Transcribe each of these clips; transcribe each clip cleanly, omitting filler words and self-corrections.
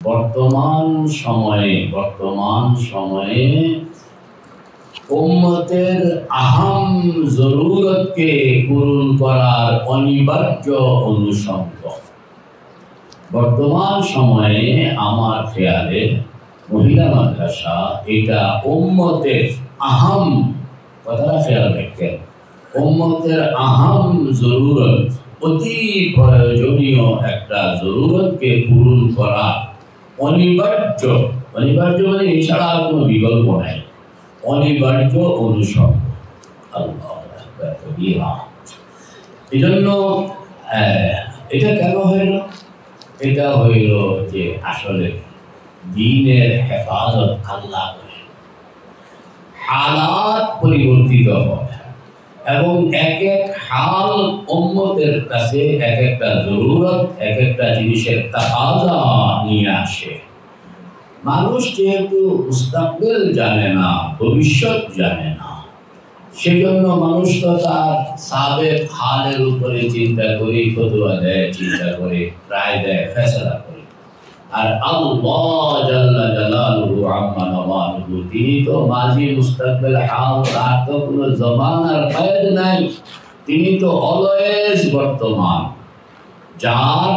বর্তমান সময়ে উম্মতের আহাম জরুরতকে পূরণ করার অনিবার্য অনুষঙ্গ। বর্তমান সময়ে আমার খেয়ালে মহিলা মাদ্রাসা এটা উম্মতের আহাম, কথাটা খেয়াল রাখেন, উম্মতের আহাম জরুরত, অতি প্রয়োজনীয় একটা জরুরতকে পূরণ করা অনিবার্য মানে এছাড়া আর কোনো বিকল্প নাই, অনিবার্য অনুষঙ্গ। এই জন্য এটা কেন হইল? এটা হইল যে আসলে দ্বীনের হেফাজত আল্লাহ করে, হালাত পরিবর্তিত হয় এবং এক এক হাল উম্মতের কাছে এক একটা জরুরত, এক একটা জিনিসের তাকাজা নিয়ে আসে। মানুষ যেহেতু মুস্তাকবিল জানে না, ভবিষ্যৎ জানে না, সেজন্য মানুষ তো তার সাবেক হালের উপরে চিন্তা করে ফতোয়া দেয়, চিন্তা করে রায় দেয়, ফয়সালা করে। আর আল্লাহ জাল্লা জালালুহু আম্মা নওয়ালুহু, তিনি তো মাজি মুস্তাকবিল হাল, তার তো কোনো জমানার কয়েদ নাই, তিনি তো অলওয়েজ বর্তমান, যার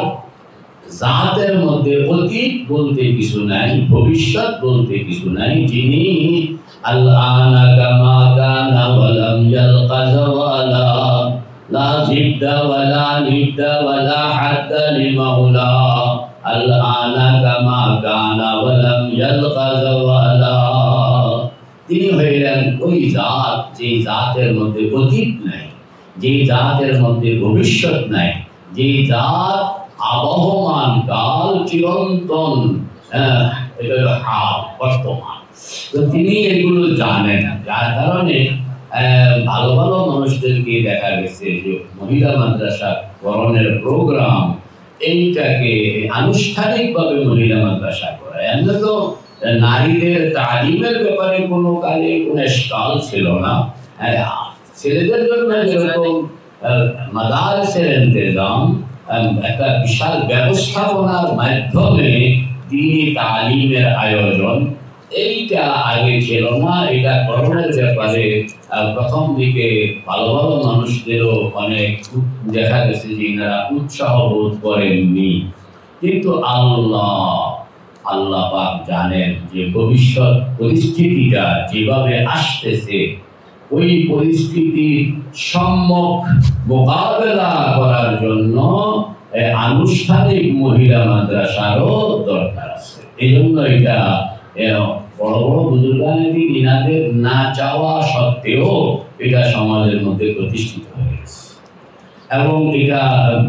জাতের মধ্যে অতীত বলতে কিছু নাই, ভবিষ্যৎ বলতে কিছু নাই, যিনি আল-আনা কামা কানা ওয়া লাম ইয়ালকা যাওয়ালা, লা জিদ্দা ওয়া লা নিদ্দা ওয়া লা হাদ্দা লিমাওলা, আল-আনা কামা কানা ওয়া লাম ইয়ালকা যাওয়ালা। তিনি হইলেন ওই জাত, যে জাতের মধ্যে অতীত নাই, যে জাতের মধ্যে ভবিষ্যৎ নাই, যে জাত আবহমান, কাল চিরন্তন, এটা হলো হাল, বর্তমান। তো তিনি এগুলো জানেন, যার কারণে ভালো ভালো মানুষদেরকে দেখা গেছে যে মহিলা মাদ্রাসা করণের প্রোগ্রাম, এইটাকে আনুষ্ঠানিকভাবে মহিলা মাদ্রাসা করা। এমনি তো নারীদের তালিমের ব্যাপারে কোনো কালে কোনো স্টল ছিল না। ছেলেদের জন্য যেরকম মাদারসের ইন্তজাম, একটা বিশাল ব্যবস্থাপনার মাধ্যমে দ্বীনি তালিমের আয়োজন, এইটা আগে ছিল না। এটা করণের ব্যাপারে প্রথম দিকে ভালো ভালো মানুষদেরও অনেক দেখা গেছে যে এনারা উৎসাহ বোধ করেননি, কিন্তু আল্লাহ পাক জানেন যে ভবিষ্যৎ পরিস্থিতিটা যেভাবে আসতেছে, ওই পরিস্থিতির সম্মুখ মোকাবেলা করার জন্য আনুষ্ঠানিক মহিলা মাদ্রাসারও দরকার আছে। এই জন্য এটা বড় বড় বুজুর্গানে ইনাদের না চাওয়া সত্ত্বেও এটা সমাজের মধ্যে প্রতিষ্ঠিত হয়ে গেছে এবং এটা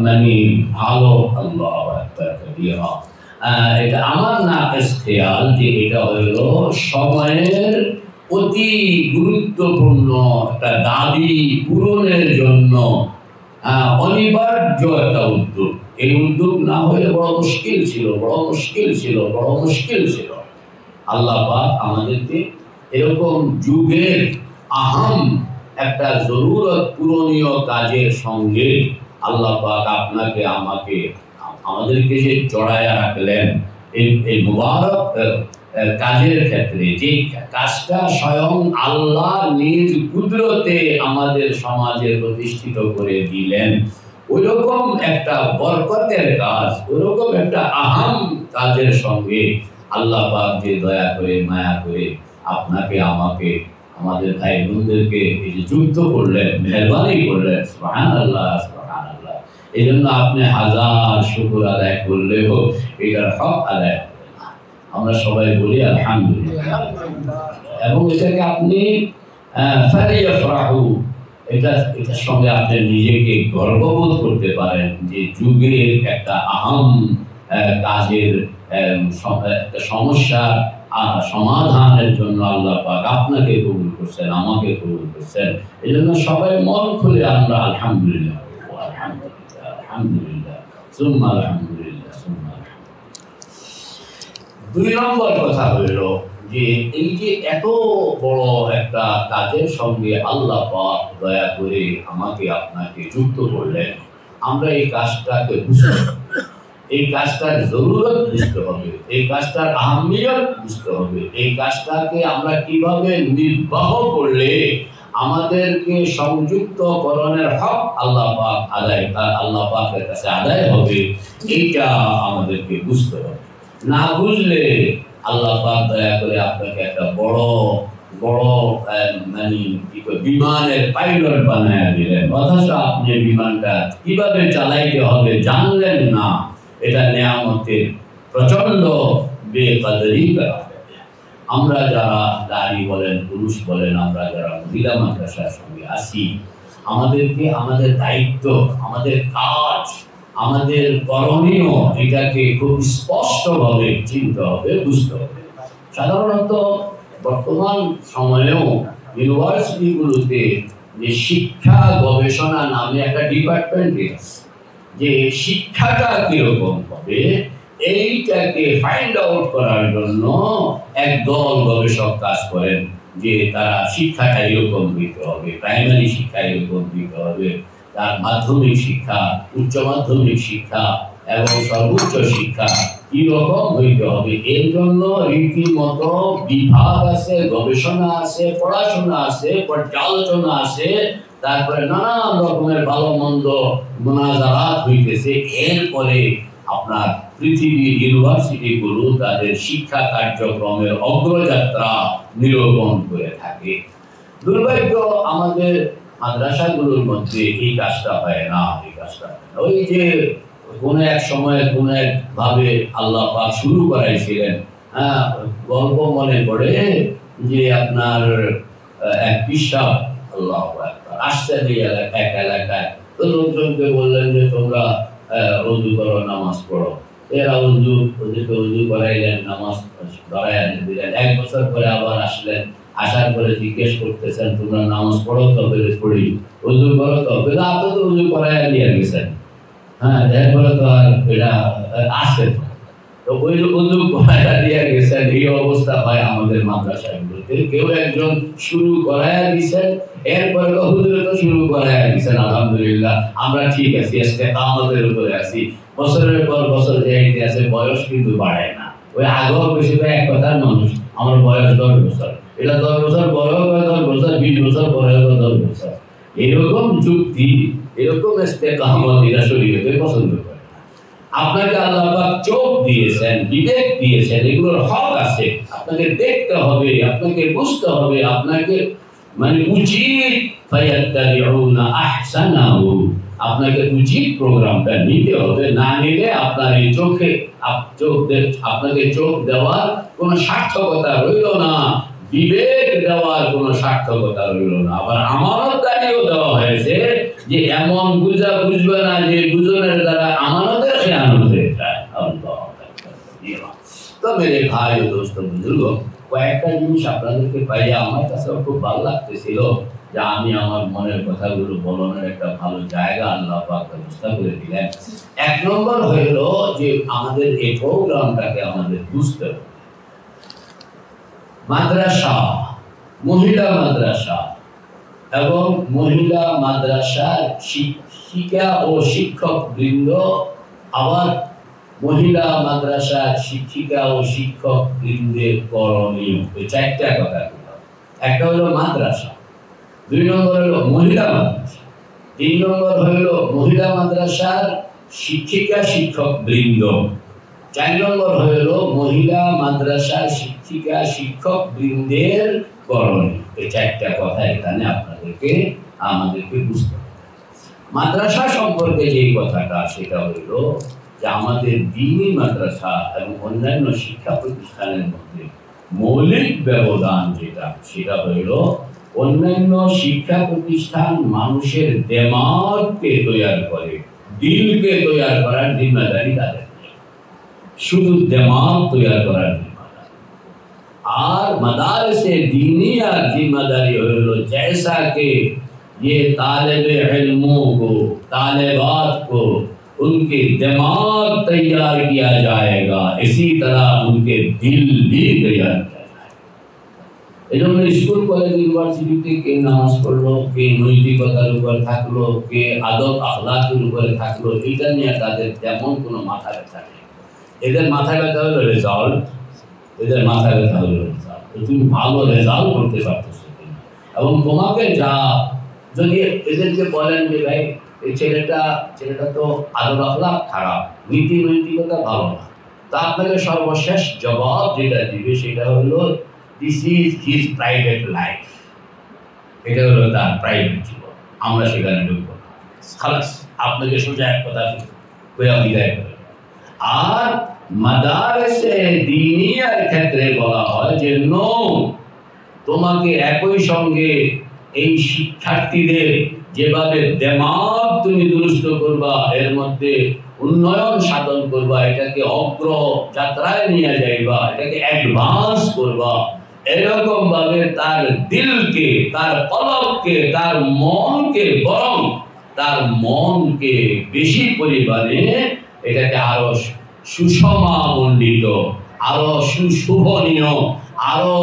মানে ভালো। আল্লাহ এটা আমার নাকেশ খেয়াল যে এটা হইল সময়ের অতি গুরুত্বপূর্ণ একটা দাবি পূরণের জন্য অনিবার্য একটা উদ্যোগ। এই উদ্যোগ না হলে বড় মুশকিল ছিল। আল্লাহ পাক আমাদেরকে এরকম যুগের আহাম একটা জরুরত পূরণীয় কাজের সঙ্গে আল্লাহ পাক আপনাকে আমাকে আমাদেরকে যে জড়ায়া রাখলেন এই মুবারক কাজের ক্ষেত্রে, যে কাজটা স্বয়ং আল্লাহ নিজ কুদরতে আমাদের সমাজে প্রতিষ্ঠিত করে দিলেন, ওইরকম একটা বরকতের কাজ, ওইরকম একটা আহাম কাজের সঙ্গে আল্লাহ পাক যে দয়া করে মায়া করে আপনাকে আমাকে আমাদের ভাই বোনদেরকে এই যে যুক্ত করলেন, মেহরবানি করলেন, সুবহানাল্লাহ সুবহানাল্লাহ। এই জন্য আপনি হাজার শুকর আদায় করলেও এটার হক আদায় হবে না। আমরা সবাই বলি আলহামদুলিল্লাহ, এবং এটাকে আপনি ফারিয়াফরাহু, এটার সঙ্গে আপনি নিজেকে গর্ববোধ করতে পারেন যে যুগের একটা আহাম কাজের একটা সমস্যা সমাধানের জন্য আল্লাহ পাক আপনাকে কবুল করছেন, আমাকে কবুল করছেন। এই জন্য সবাই মন খুলে আমরা আলহামদুলিল্লাহ, আলহামদুলিল্লাহ, আলহামদুলিল্লাহ, সুম্মা আলহামদুলিল্লাহ, সুম্মা আলহামদুলিল্লাহ। 2 নম্বর কথা হইল যে এই যে এত বড় একটা কাজের সঙ্গে আল্লাহ পাক দয়া করে আমাকে আপনাকে যুক্ত করলেন, আমরা এই কাজটাকে বুঝতে, এই কাজটার জরুরত বুঝতে হবে, এই কাজটার আহমিয়ত বুঝতে হবে, এই কাজটাকে আমরা কিভাবে নির্বাহ করলে আমাদেরকে সংযুক্তকরণের হক আল্লাহ পাকের কাছে আদায় হবে, এইটা আমাদেরকে বুঝতে হবে। না বুঝলে আল্লাহ পাক দয়া করে আপনাকে একটা বড় বড় মানে বিমানের পাইলট বানায় দিলেন, অথচ আপনি বিমানটা কিভাবে চালাইতে হবে জানলেন না। এটা নেয়ামতের প্রচন্ড বেকদরি করা হবে। আমরা যারা নারী বলেন পুরুষ বলেন, আমরা যারা মহিলা মাদ্রাসার সঙ্গে আছি, আমাদেরকে আমাদের দায়িত্ব, আমাদের কাজ, আমাদের করণীয় এটাকে খুব স্পষ্টভাবে চিনতে হবে, বুঝতে হবে। সাধারণত বর্তমান সময়েও ইউনিভার্সিটিগুলোতে যে শিক্ষা গবেষণা নামে একটা ডিপার্টমেন্ট আছে, যে শিক্ষাটা কিরকম হবে এইটাকে ফাইন্ড আউট করার জন্য একদল গবেষক কাজ করেন, যে তারা শিক্ষাটা এরকম দিতে হবে, প্রাইমারি শিক্ষা এরকম দিতে হবে, তার মাধ্যমিক শিক্ষা, উচ্চ মাধ্যমিক শিক্ষা এবং সর্বোচ্চ শিক্ষা কিরকম হইতে হবে। এর জন্য রীতিমতো বিভাগ আছে, গবেষণা আছে, পড়াশোনা আছে, পর্যালোচনা আছে, তারপরে নানান রকমের ভালো মন্দ মোনাজারাত হইতেছে। এরপরে আপনার পৃথিবীর ইউনিভার্সিটিগুলো তাদের শিক্ষা কার্যক্রমের অগ্রযাত্রা নিরূপণ করে থাকে। দুর্ভাগ্য আমাদের মাদ্রাসাগুলোর মধ্যে এই কাজটা হয় না, এই কাজটা ওই যে কোন এক সময় কোন এক ভাবে আল্লাহ পাক শুরু করাইছিলেন। গল্প মনে পড়ে যে আপনার এক পিসাব আল্লাহ আসছেন এক এলাকায়, তো লোকজনকে বললেন যে তোমরা ওযু করো, নামাজ পড়ো। এরা ওযু করাইলেন, নামাজ ধরাইয়া দিলেন। 1 বছর পরে আবার আসলেন, আসার পরে জিজ্ঞেস করতেছেন তোমরা নামাজ পড়ো? তবে পড়ি। ওযু করো? তবে আপনি তো ওযু করাইয়া দিয়ে গেছেন। এরপরে তো আর এটা আসে, তো ওই ওযু করাইয়া দিয়ে গেছেন। এই অবস্থা হয় আমাদের মাদ্রাসাগুলোতে। কেউ একজন শুরু করাইয়া দিচ্ছেন, এরপরে হুজুর তো শুরু করাইয়া দিচ্ছেন, আলহামদুলিল্লাহ আমরা ঠিক আছি, আজকে আমাদের উপরে আছি। বছরের পর বছর যাইতে আছে, বয়স কিন্তু বাড়ায় না। ওই আগেও বেশি এক কথার মানুষ, আমার বয়স 10 বছর, এটা 10 বছর পরেও 10 বছর, 20 বছর পরেও 10 বছর। এরকম যুক্তি, এরকম ইস্তেকামত এরা শরীয়তে পছন্দ করে না। আপনাকে আল্লাহ পাক চোখ দিয়েছেন, বিবেক দিয়েছেন, এগুলোর হক আছে। আপনাকে দেখতে হবে, আপনাকে বুঝতে হবে, আপনাকে মানে উচিত ফায়াত্তাবিউনা আহসানাহু, আপনাকে উচিত প্রোগ্রামটা নিতে হবে। না নিলে আপনার এই আপনাকে চোখ দেওয়ার কোনো সার্থকতা রইল না, বিবেক দেওয়ার কোনো সার্থকতা রইল না। আবার আমানতদারিও দেওয়া হয়েছে যে এমন বুঝবে না যে বুঝনের দ্বারা আমানতের খেয়ানত হয়ে যায়। তো মেরে ভাই ও দোস্ত বুজুর্গ, কয়েকটা জিনিস আপনাদেরকে পাইয়া আমার কাছে খুব ভালো লাগতেছিল, যে আমি আমার মনের কথাগুলো বলানোর একটা ভালো জায়গা আল্লাহ পাক ব্যবস্থা করে দিলেন। 1 নম্বর হইল যে আমাদের এই প্রোগ্রামটাকে আমাদের বুঝতে হবে। মাদ্রাসা, মহিলা মাদ্রাসা এবং মহিলা মাদ্রাসার শিক্ষিকা ও শিক্ষক বৃন্দ, আবার মহিলা মাদ্রাসার শিক্ষিকা ও শিক্ষক বৃন্দের করণীয়, এই 4টা কথা। একটা হলো মাদ্রাসা, 2 নম্বর হলো মহিলা মাদ্রাসা, 3 নম্বর হলো মহিলা মাদ্রাসার শিক্ষিকা শিক্ষক বৃন্দ, 4 নম্বর হলো মহিলা মাদ্রাসার শিক্ষিকা শিক্ষক বৃন্দের করণীয়। এই 4টা কথা এখানে আমাদেরকে বুঝতে হবে। মাদ্রাসা সম্পর্কে যে কথাটা, সেটা হইল যে আমাদের দ্বীনি মাদ্রাসা এবং অন্যান্য শিক্ষা প্রতিষ্ঠানের মধ্যে মৌলিক ব্যবধান যেটা, সেটা হইল অন্যান্য শিক্ষা প্রতিষ্ঠান মানুষের দেমাগকে তৈরি করে, দিলকে তৈরি করার জিম্মেদারি তাদের, শুধু দেমাগ তৈরি করার জিম্মেদারি। আর मदारसे दीनिया जिम्मेदारी हो, जैसा कि ये तालिबे इल्मों को, तालिबात को उनके दिमाग तैयार किया जाएगा, इसी तरह उनके दिल भी तैयार किया जाएगा। এই জন্য স্কুল কলেজ ইউনিভার্সিটিতে কে নামাজ পড়লো, কে নৈতিকতার উপর থাকলো, কে আদব আখলাকের উপরে থাকলো, এটা নিয়ে তাদের তেমন কোনো মাথা ব্যথা নেই। এদের মাথা ব্যথা হলো রেজাল্ট, এদের মাথা ব্যথা হলো রেজাল্ট। তুমি ভালো রেজাল্ট করতে পারতেছো কিনা, এবং তোমাকে যা যদি এদেরকে বলেন যে ভাই এই ছেলেটা তো আদব আখলাক খারাপ, নৈতিকতা ভালো না, তা আপনাকে সর্বশেষ জবাব যেটা দিবে সেটা হলো this is his private life, এটা হলো তার প্রাইভেট জীবন, আমরা সেখানে ঢুকবো না, খালাস, আপনাকে সোজা এক কথা বিদায় করে। আর মাদারসে দ্বীনিয়ার ক্ষেত্রে বলা হয় যে নো, তোমাকে একই সঙ্গে এই শিক্ষার্থীদের যেভাবে দিমাগ তুমি দুরুস্ত করবা, এর মধ্যে উন্নয়ন সাধন করবা, এটাকে অগ্র যাত্রায় নিয়ে যাইবা, এটাকে অ্যাডভান্স করবা, এরকম ভাবে তার দিলকে, তার কলবকে, তার মনকে, বরং তার মনকে বেশি পরিমাণে এটাকে আরো সুষমামণ্ডিত, আরো সুশোভনীয়, আরো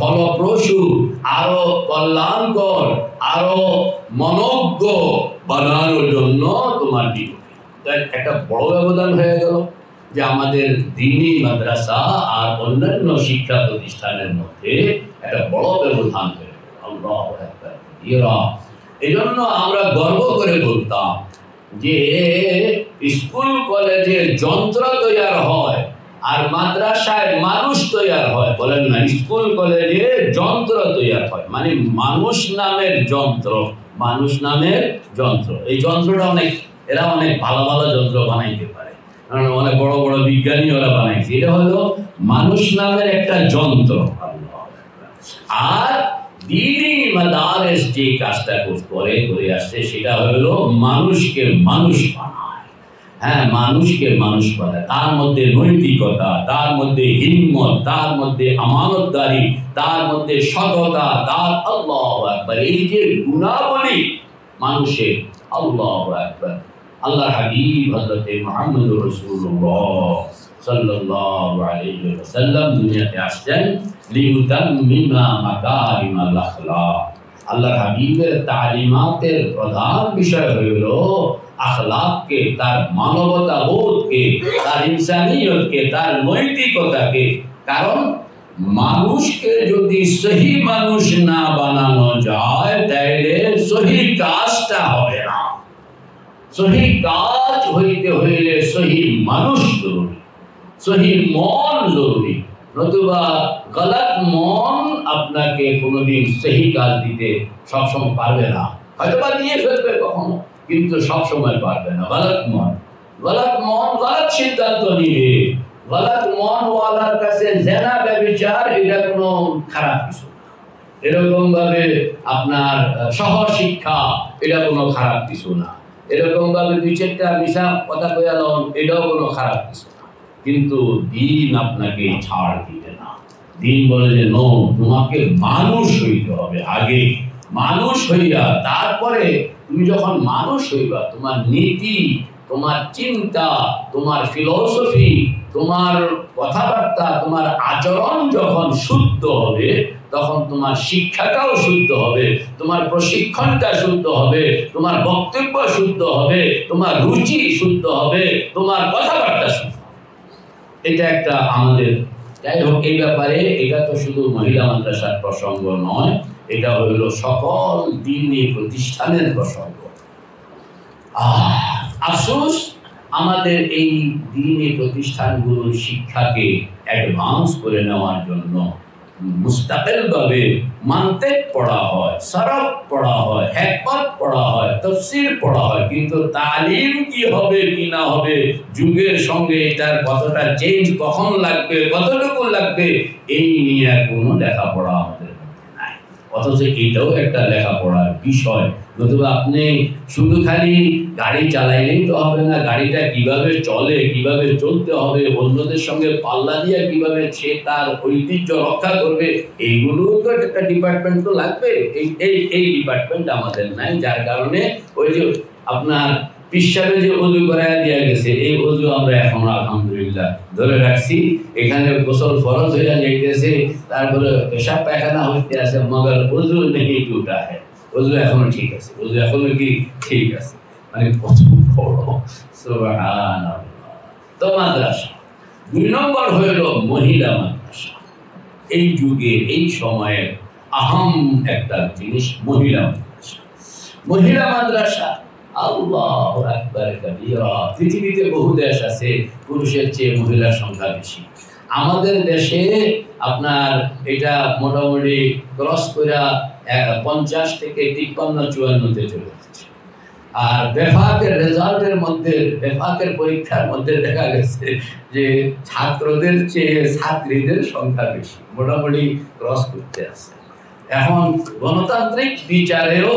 ফলপ্রসূ, আরো কল্যাণকর, আরো মনোজ্ঞ বানানোর জন্য তোমার ডিউটি। একটা বড় ব্যবধান হয়ে গেল যে আমাদের দ্বীনি মাদ্রাসা আর অন্যান্য শিক্ষা প্রতিষ্ঠানের মধ্যে একটা বড় ব্যবধান হয়ে গেল। আল্লাহু আকবার। এই জন্য আমরা গর্ব করে বলতাম যে স্কুল কলেজে যন্ত্র তৈরি হয় আর মাদ্রাসায় মানুষ তৈরি হয়। বলেন না, স্কুল কলেজে যন্ত্র তৈরি হয়, মানে মানুষ নামের যন্ত্র, মানুষ নামের যন্ত্র। এই যন্ত্রটা এরা অনেক ভালো ভালো যন্ত্র বানাইতে পারে, অনেক বড় বড় বিজ্ঞানী ওরা বানাইছে। এটা হলো মানুষ নামের একটা যন্ত্র। আর দ্বীনি মাদারিস যে কাজটা করে আসছে সেটা হলো মানুষকে মানুষ বানায়। হ্যাঁ, মানুষকে মানুষ বানায়, তার মধ্যে নৈতিকতা, তার মধ্যে হিম্মত, তার মধ্যে আমানতদারি, তার মধ্যে সততা, তার আল্লাহু আকবার, এই যে গুণাবলী মানুষের, আল্লাহু আকবার। আল্লাহ হাবিব হযরত মুহাম্মদুর রাসূলুল্লাহ সাল্লাল্লাহু আলাইহি ওয়াসাল্লাম দুনিয়াতে আসছেন লিউতাম্মিমা মাকারিমাল আখলাক। আল্লাহ হাবিবের তালিমাতের প্রধান বিষয় হলো আখলাককে, তার মানবতা বোধকে, তার ইনসানিয়তকে, তার নৈতিকতাকে। কারণ মানুষকে যদি সহি মানুষ না বানানো যায় তাহলে সহি কাজটা হবে না। সহি কাজ হইতে হইলে সহি মানুষ জরুরি, সহি মন জরুরি, নতুবা গলত মন আপনাকে কোনোদিন সহি কাজ দিতে সবসময় পারবে না। হয়তো বা দিয়ে ফেলবে কখনো, কিন্তু সবসময় পারবে না। গলত মন গলত সিদ্ধান্ত নিবে। গলত মন ওয়ালার কাছে জেনা ব্যভিচার এটা কোনো খারাপ কিছু না। এরকম ভাবে আপনার সহশিক্ষা এটা কোনো খারাপ কিছু না। এরকম ভাবে দুই চারটা মিশা কথা কইলাম এটাও কোনো খারাপ কিছু না। কিন্তু দিন আপনাকে ছাড় দিবে না। দিন বলে যে নো, তোমাকে মানুষ হইতে হবে। আগে মানুষ হইয়া তারপরে তুমি যখন মানুষ হইবা, তোমার নীতি, তোমার চিন্তা, তোমার ফিলোসফি, তোমার কথাবার্তা, তোমার আচরণ যখন শুদ্ধ হবে, তখন তোমার শিক্ষাটাও শুদ্ধ হবে, তোমার প্রশিক্ষণটা শুদ্ধ হবে, তোমার বক্তব্য শুদ্ধ হবে, তোমার রুচি শুদ্ধ হবে, তোমার কথাবার্তা শুদ্ধ হবে। এটা একটা আমাদের, যাই হোক, এই ব্যাপারে এটা তো শুধু মহিলা মাদ্রাসার প্রসঙ্গ নয়, এটা হইল সকল দ্বীনি প্রতিষ্ঠানের প্রসঙ্গ। আফসোস, আমাদের এই দ্বীনি প্রতিষ্ঠানগুলোর শিক্ষাকে অ্যাডভান্স করে নেওয়ার জন্য মুস্তাকিলভাবে মান্তিক পড়া হয়, সরফ পড়া হয়, হিকমত পড়া হয়, তাফসীর পড়া হয়, কিন্তু তালিম কি হবে কি না হবে, যুগের সঙ্গে এটার কতটা চেঞ্জ কখন লাগবে, কতটুকু লাগবে, এই নিয়ে কোনো লেখাপড়া আমাদের মধ্যে নাই। অথচ এটাও একটা লেখাপড়ার বিষয়। নতুবা আপনি শুধু খালি গাড়ি চালাইলেই তো হবে না, গাড়িটা কিভাবে চলে, কিভাবে চলতে হবে, অন্যদের সঙ্গে পাল্লা দিয়ে কিভাবে সে তার ঐতিহ্য রক্ষা করবে, এইগুলো তো একটা ডিপার্টমেন্ট তো লাগবে। এই ডিপার্টমেন্ট আমাদের নাই, যার কারণে ওই যে আপনার পিসাবে যে অজু করায় দেওয়া গেছে, এই অজু আমরা এখন আলহামদুলিল্লাহ আলহামদুলিল্লাহ ধরে রাখছি। এখানে গোসল ফরজ হয়ে যাইতেছে, তারপরে পেশাব পায়খানা হইতে আছে, মগর ওযু নেই টুটা है, ওযু এখনো ঠিক আছে, ওযু এখনো কি ঠিক আছে, মানে কত বড় সুবহানাল্লাহ। তো মাদ্রাসা। 2 নম্বর হইল মহিলা মাদ্রাসা। এই যুগে এই সময়ের আহম একটা জিনিস মহিলা মাদ্রাসা। মহিলা মাদ্রাসা আল্লাহু আকবার কবীরা। পৃথিবীতে বহু দেশ আছে পুরুষের চেয়ে মহিলার সংখ্যা বেশি। আমাদের দেশে আপনার এটা মোটামুটি ক্রস করে 50 থেকে 53-54-তে চলে যাচ্ছে। আর বেফাকের রেজাল্টের মধ্যে, বেফাকের পরীক্ষার মধ্যে দেখা গেছে যে ছাত্রদের চেয়ে ছাত্রীদের সংখ্যা বেশি, মোটামুটি ক্রস করতে আছে। এখন গণতান্ত্রিক বিচারেও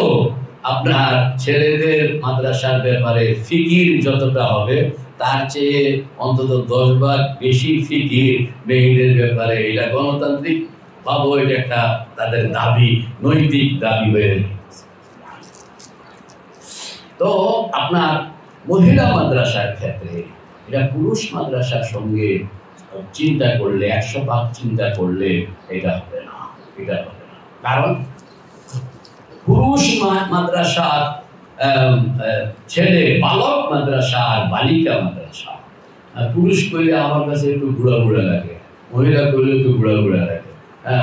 আপনার ছেলেদের মাদ্রাসার ব্যাপারে ফিকির যতটা হবে তার চেয়ে অন্তত 10 ভাগ বেশি ফিকির মেয়েদের ব্যাপারে। এটা গণতান্ত্রিক ভাবো, এটা একটা তাদের দাবি, নৈতিক দাবি হয়ে গেছে। তো আপনার মহিলা মাদ্রাসার ক্ষেত্রে এটা পুরুষ মাদ্রাসার সঙ্গে চিন্তা করলে, 100 ভাগ চিন্তা করলে এটা হবে না, এটা হবে না। কারণ পুরুষ মাদ্রাসার ছেলে বালক মাদ্রাসা আর বালিকা মাদ্রাসা। পুরুষ কইলে আমার কাছে একটু বুড়া বুড়া লাগে, মহিলা কইলে একটু বুড়া বুড়া লাগে।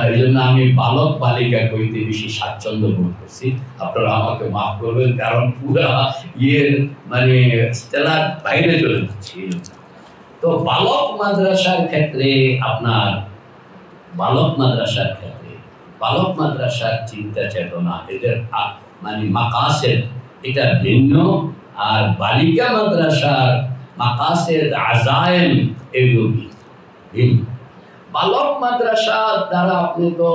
এই জন্য আমি বালক বালিকা কইতে বেশি স্বাচ্ছন্দ্য বোধ করছি। আপনারা আমাকে মাফ করবেন, কারণ পুরা মানে স্টেলার বাইরে চলে যাচ্ছে। তো বালক মাদ্রাসার ক্ষেত্রে আপনার বালক মাদ্রাসার চিন্তা চেতনা, এদের মানে মাকাসেদ এটা ভিন্ন। আর বালিকা মাদ্রাসার মাকাসেদ আজায়েম এগুলো ভিন্ন। বালক মাদ্রাসা দ্বারা আপনি তো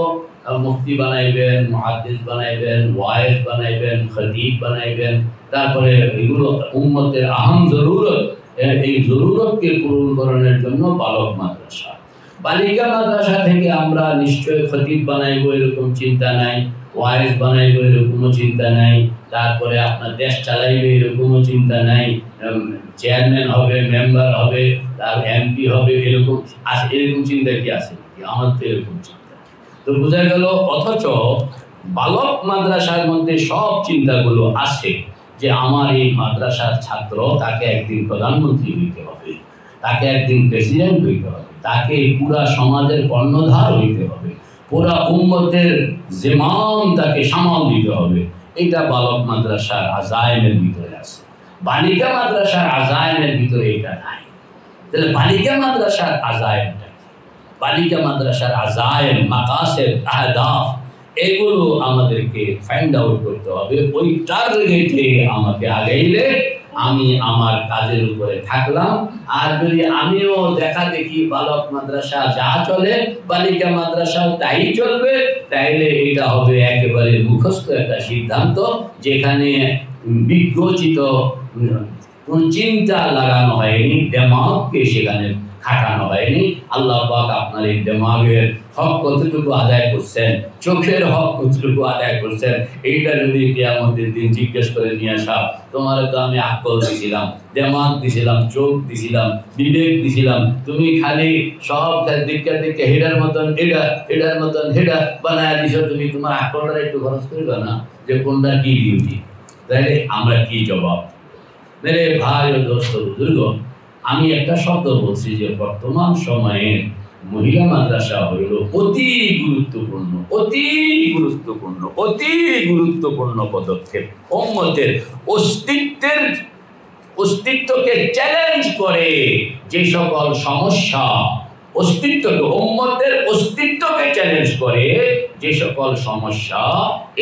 মুফতি বানাইবেন, মুহাদ্দিস বানাইবেন, ওয়াইজ বানাইবেন, খতিব বানাইবেন, তারপরে এগুলো উম্মতের আহম জরুরত, এই জরুরতকে পূরণ করার জন্য বালক মাদ্রাসা। বালিকা মাদ্রাসা থেকে আমরা নিশ্চয় খতিব বানাইবো এরকম চিন্তা নাই, ওয়াইজ বানাইবো এরকমও চিন্তা নাই, তারপরে আপনার দেশ চালাইবে এরকমও চিন্তা নাই, চেয়ারম্যান হবে, মেম্বার হবে, তার এমপি হবে, এরকম চিন্তা কি আছে? আমার তো এরকম চিন্তা। তো বোঝা গেল, অথচ বালক মাদ্রাসার মধ্যে সব চিন্তাগুলো আছে যে আমার এই মাদ্রাসার ছাত্র, তাকে একদিন প্রধানমন্ত্রী হইতে হবে, তাকে একদিন প্রেসিডেন্ট হইতে হবে, তাকে পুরা সমাজের কর্ণধার হইতে হবে, পুরা উম্মতের জিমাম তাকে সামাল দিতে হবে। এটা বালক মাদ্রাসার আজায়েমের ভিতরে আছে। বালিকা মাদ্রাসার আজায়েমের ভিতরে এটা নাই। তাহলে বালিকা মাদ্রাসার আজায়েমটা কি? বালিকা মাদ্রাসার আজায়েম, মাকাসেদ, আহদাফ এগুলো আমাদেরকে ফাইন্ড আউট করতে হবে। ওই টার্গেটে আমাকে আগাইলে আমি আমার কাজের উপরে থাকলাম। আর যদি আমিও দেখা দেখি বালক মাদ্রাসা যা চলে বালিকা মাদ্রাসাও তাই চলবে, তাইলে এটা হবে একেবারে মুখস্থ একটা সিদ্ধান্ত, যেখানে বিজ্ঞচিত কোন চিন্তা লাগানো হয়নি, দেমাগকে সেখানে খাটানো হয়নি। আল্লাহ পাক আপনার এই দেমাগের হক কতটুকু আদায় করছেন, চোখের হক কতটুকু আদায় করছেন, এইটা যদি কিয়ামতের দিন জিজ্ঞেস করে নিয়ে আসা, তোমার তো আমি আকল দিছিলাম, দেমাগ দিছিলাম, চোখ দিছিলাম, বিবেক দিছিলাম, তুমি খালি সব দিকে হেডার মতন এডার মতন হেডা বানায় দিছো, তুমি তোমার আকলটা একটু খরচ করবে না যে কোনটা কি ডিউটি? তাইলে আমরা কি জবাব? মেরে ভাই ও দোস্ত বুজুর্গ, আমি একটা শব্দ বলছি যে বর্তমান সময়ে মহিলা মাদ্রাসা হইল অতি গুরুত্বপূর্ণ পদক্ষেপ। উম্মতের অস্তিত্বকে চ্যালেঞ্জ করে যে সকল সমস্যা, উম্মতের অস্তিত্বকে চ্যালেঞ্জ করে যে সকল সমস্যা,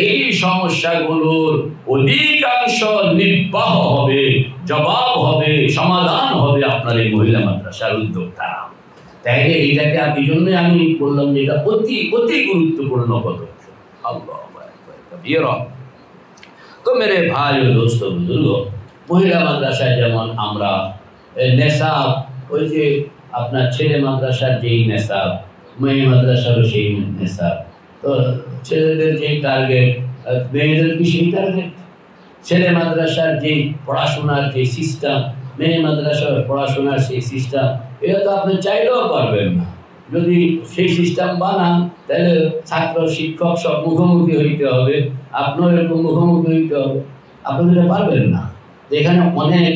এই সমস্যাগুলোর অধিকাংশ নির্বাহ হবে, জবাব হবে, সমাধান হবে আপনার এই মহিলা মাদ্রাসার উদ্যোক্তা। তাই এইটাকে এই জন্যই আমি বললাম যে এটা অতি গুরুত্বপূর্ণ পদক্ষেপ। তো মেরে ভাই ও দোস্ত বুজুর্গ, মহিলা মাদ্রাসায় যেমন আমরা নেশাব, ওই যে আপনার ছেলে মাদ্রাসার যেই নেশাব, মেয়ে মাদ্রাসারও সেই নেশাব। তো ছেলেদের যেই টার্গেট, মেয়েদের কি সেই টার্গেট? ছেলে মাদ্রাসার যেই পড়াশোনার যে সিস্টেম, মেয়ে মাদ্রাসার পড়াশোনার সেই সিস্টেম, এটা তো আপনি চাইলেও পারবেন না। যদি সেই সিস্টেম বানান তাহলে ছাত্র শিক্ষক সব মুখোমুখি হইতে হবে, আপনিও এরকম মুখোমুখি হইতে হবে, আপনি যেটা পারবেন না। এখানে অনেক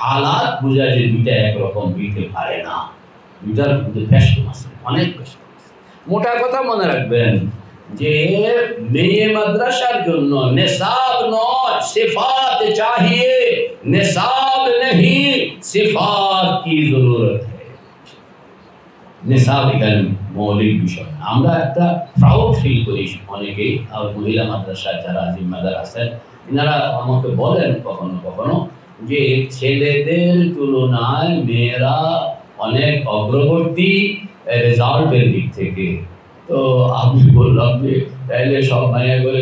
হালাত বোঝা যে দুইটা একরকম হইতে পারে না, দুইটার মধ্যে ব্যস্ত আছে, অনেক ব্যস্ত। মোটা কথা মনে রাখবেন যে মেয়ে মাদ্রাসার জন্য নিসাব নয় সিফাত चाहिए, निसाब नहीं सिफात की जरूरत है। নিসাব এখানে মৌলিক বিষয়। আমরা একটা প্রাউড ফিল করি অনেকেই, আর মহিলা মাদ্রাসার যারা জিম্মাদার আছেন এনারা আমাকে বলেন কখনো কখনো যে ছেলেদের তুলনায় মেয়েরা অনেক অগ্রবর্তী রেজাল্টের দিক থেকে। তো আমি বললাম যে তাইলে সব মায়াগুলো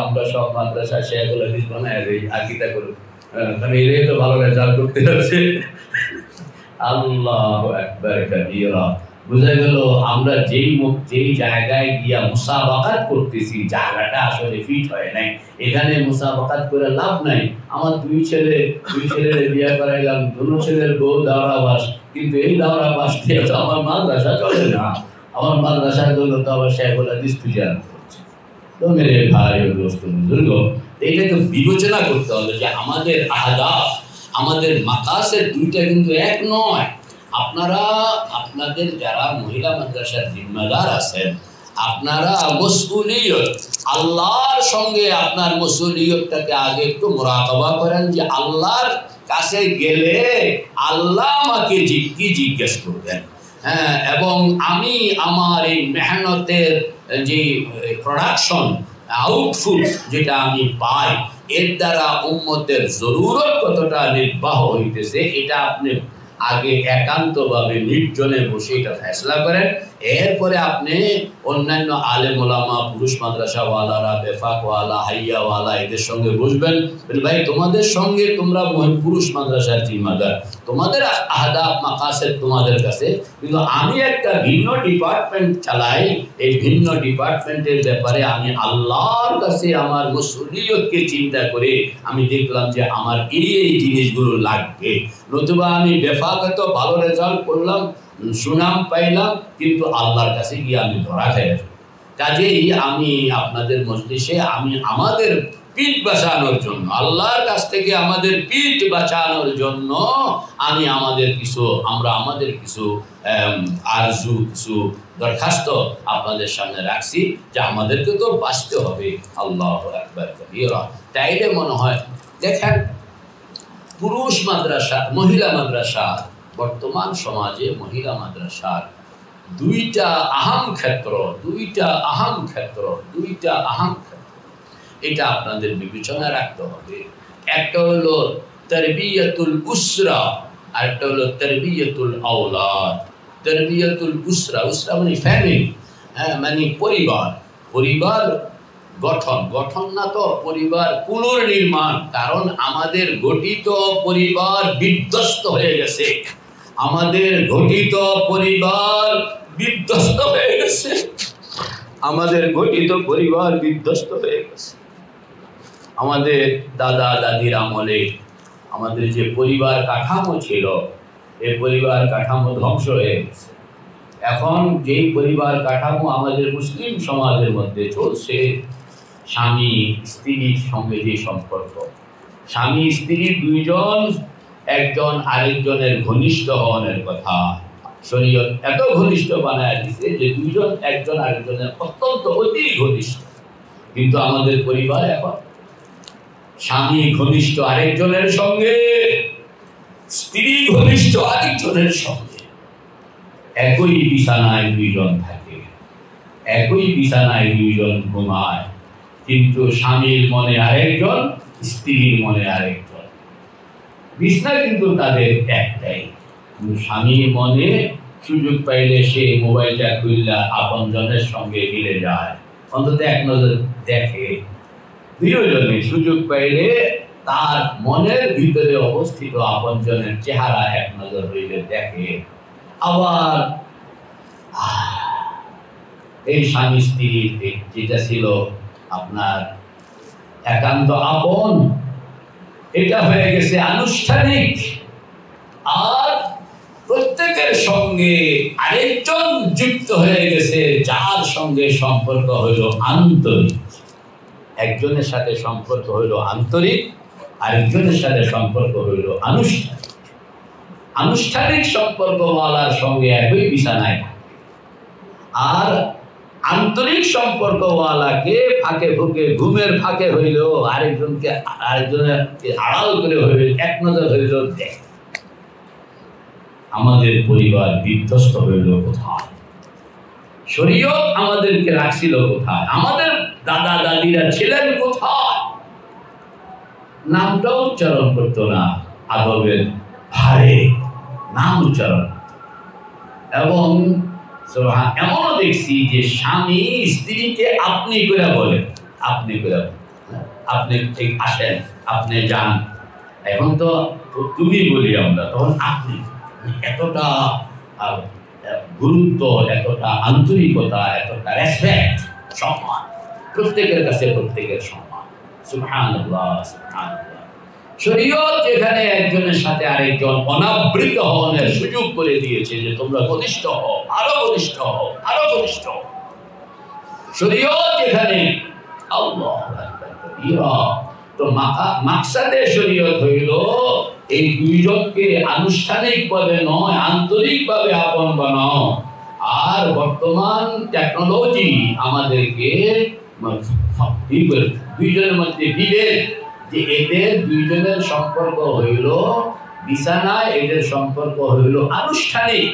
আমরা সব মাদ্রাসা শেয়াগুলো বানায় দিই, আকিদা করুন, কারণ এরাই তো ভালো রেজাল্ট করতে যাচ্ছে। আল্লাহু আকবার কাবীরা। বুঝা গেল আমরা যেই জায়গায় গিয়া মুসাবাকাত করতেছি জায়গাটা আসলে ফিট হয় নাই। এখানে মুসাবাকাত করে লাভ নাই। আমার দুই ছেলের বিয়ে করাইলাম, দুটো ছেলের বউ দাওরা বাস, কিন্তু এই দাওরা বাস দিয়ে তো আমার মাদ্রাসা চলে না। আমার মাদ্রাসার জন্য তো আবার শেখুল হাদিস খুঁজে আনতে হচ্ছে। তো মেরে ভাই ও দোস্ত বুজুর্গ, এইটাকে বিবেচনা করতে হবে যে আমাদের আহদাফ, আমাদের মাকাসের দুইটা কিন্তু এক নয়। আপনারা আপনাদের যারা মহিলা মাদ্রাসার জিম্মাদার আছেন, আপনারা মসউলিয়ত, আল্লাহর সঙ্গে আপনার মসউলিয়তটাকে আগে একটু মুরাকাবা করেন যে আল্লাহর কাছে গেলে আল্লাহ আমাকে কি জিজ্ঞেস করবেন। হ্যাঁ, এবং আমি আমার এই মেহনতের যে প্রোডাকশন আউটপুট যেটা আমি পাই, এর দ্বারা উম্মতের জরুরত কতটা নির্বাহ হইতেছে এটা আপনি আগে একান্তভাবে নির্জনে বসে এটা ফেসলা করেন। এরপরে আপনি অন্যান্য আলেম ওলামা, পুরুষ মাদ্রাসাওয়ালারা, বেফাকওয়ালা, হাইয়াওয়ালা এদের সঙ্গে বসবেন। ভাই তোমাদের সঙ্গে তোমরা পুরুষ মাদ্রাসার জিম্মাদার, তোমাদের আহদাফ মাকাসেদ তোমাদের কাছে, কিন্তু আমি একটা ভিন্ন ডিপার্টমেন্ট চালাই। এই ভিন্ন ডিপার্টমেন্টের ব্যাপারে আমি আল্লাহর কাছে আমার মসউলিয়তকে চিন্তা করে আমি দেখলাম যে আমার এই জিনিসগুলো লাগবে। নতুবা আমি বেফাকত ভালো রেজাল্ট করলাম, সুনাম পাইলাম, কিন্তু আল্লাহর কাছে গিয়ে আমি ধরা খাই। কাজেই আমি আপনাদের মজলিসে আমি আমাদের পিঠ বাঁচানোর জন্য, আল্লাহর কাছ থেকে আমাদের পিঠ বাঁচানোর জন্য আমি আমাদের কিছু আরজু, কিছু দরখাস্ত আপনাদের সামনে রাখছি যে আমাদেরকে তো বাঁচতে হবে। আল্লাহু আকবার কাবীরা। তাইলে মনে হয় দেখেন পুরুষ মাদ্রাসা, মহিলা মাদ্রাসা, বর্তমান সমাজে মহিলা মাদ্রাসার দুইটা আহাম ক্ষেত্র, এটা আপনাদের বিবেচনায় রাখতে হবে। একটা হলো তারবিয়াতুল উসরা, আর একটা হলো তারবিয়াতুল আওলাদ। তারবিয়াতুল উসরা, উসরা মানে ফ্যামিলি, হ্যাঁ, মানে পরিবার গঠন না তো পরিবার পুনর্নির্মাণ। কারণ আমাদের গঠিত পরিবার বিধ্বস্ত হয়ে গেছে, আমাদের গঠিত পরিবার বিধ্বস্ত হয়ে গেছে। আমাদের দাদা দাদির আমলে আমাদের যে পরিবার কাঠামো ছিল, এই পরিবার কাঠামো ধ্বংস হয়ে গেছে। এখন যেই পরিবার কাঠামো আমাদের মুসলিম সমাজের মধ্যে চলছে, স্বামী স্ত্রীর সঙ্গে যে সম্পর্ক, স্বামী স্ত্রী দুইজন একজন আরেকজনের ঘনিষ্ঠ হওয়ার কথা শরীয়ত এত ঘনিষ্ঠ বানায় দিচ্ছে যে দুইজন একজন আরেকজনের অত্যন্ত অতি ঘনিষ্ঠ। কিন্তু আমাদের পরিবার এখন স্বামী ঘনিষ্ঠ আরেকজনের সঙ্গে, স্ত্রী ঘনিষ্ঠ আরেকজনের সঙ্গে, একই বিছানায় দুইজন থাকে, একই বিছানায় দুইজন ঘুমায়, কিন্তু স্বামীর মনে আরেকজন, স্ত্রীর মনে আরেকজন। বিছনা কিন্তু তাদের একটাই, স্বামীর মনে সুযোগ পাইলে সে মোবাইলটা খুললে আপনজনের সঙ্গে মিলে যায়, অন্তত এক নজর দেখে। দুইজনে সুযোগ পাইলে তার মনের ভিতরে অবস্থিত আপনজনের চেহারা এক নজর হইলে দেখে। আবার এই স্বামী স্ত্রীর যেটা ছিল আপনার একান্ত আপন, এটা হয়ে গেছে আনুষ্ঠানিক। আর প্রত্যেক প্রত্যেকের সঙ্গে আরেকজন যুক্ত হয়ে গেছে, যার সঙ্গে সম্পর্ক হইল আন্তরিক। একজনের সাথে সম্পর্ক হইল আন্তরিক, আরেকজনের সাথে সম্পর্ক হইল আনুষ্ঠানিক। আনুষ্ঠানিক সম্পর্কওয়ালার সঙ্গে একই বিছানায়, আর আন্তরিক সম্পর্কওয়ালাকে ফাঁকে ফুঁকে ঘুমের ফাঁকে হইল আরেকজনের আড়াল করে হইল, এক নজর হইল দেখ। আমাদের পরিবার বিধ্বস্ত হইল কোথায়? শরীয়ত আমাদেরকে রাখছিল কোথায়? আমাদের দাদা দাদিরা ছিলেন কোথায়? নামটা উচ্চারণ করতো না, আদবের ভারে নাম উচ্চারণ। এবং এমনও দেখছি যে স্বামী স্ত্রীকে আপনি করে বলে, আপনি করে, আপনি ঠিক আসেন, আপনি যান। এখন তো তুমি বলি আমরা, তখন আপনি। এতটা গুরুত্ব, এতটা আন্তরিকতা, এতটা রেসপেক্ট, সম্মান, প্রত্যেকের কাছে প্রত্যেকের সম্মান। সুবহানাল্লাহ, সুবহানাল্লাহ। শরীয়ত যেখানে একজনের সাথে আরেকজন অনাবৃত হওয়ার সুযোগ করে দিয়েছে যে তোমরা ঘনিষ্ঠ হও, আরো ঘনিষ্ঠ হও, আরো ঘনিষ্ঠ হও। শরীয়ত যেখানে আল্লাহু আকবার কবীরা, তো মাকসাদে শরীয়ত হইল এই দুইজনকে আনুষ্ঠানিকভাবে নয় আন্তরিকভাবে আপন বানাও। আর বর্তমান টেকনোলজি আমাদেরকে দুইজনের মধ্যে বিভেদ, যে এদের দুইজনের সম্পর্ক হইল বিছানায়, এদের সম্পর্ক হইল আনুষ্ঠানিক,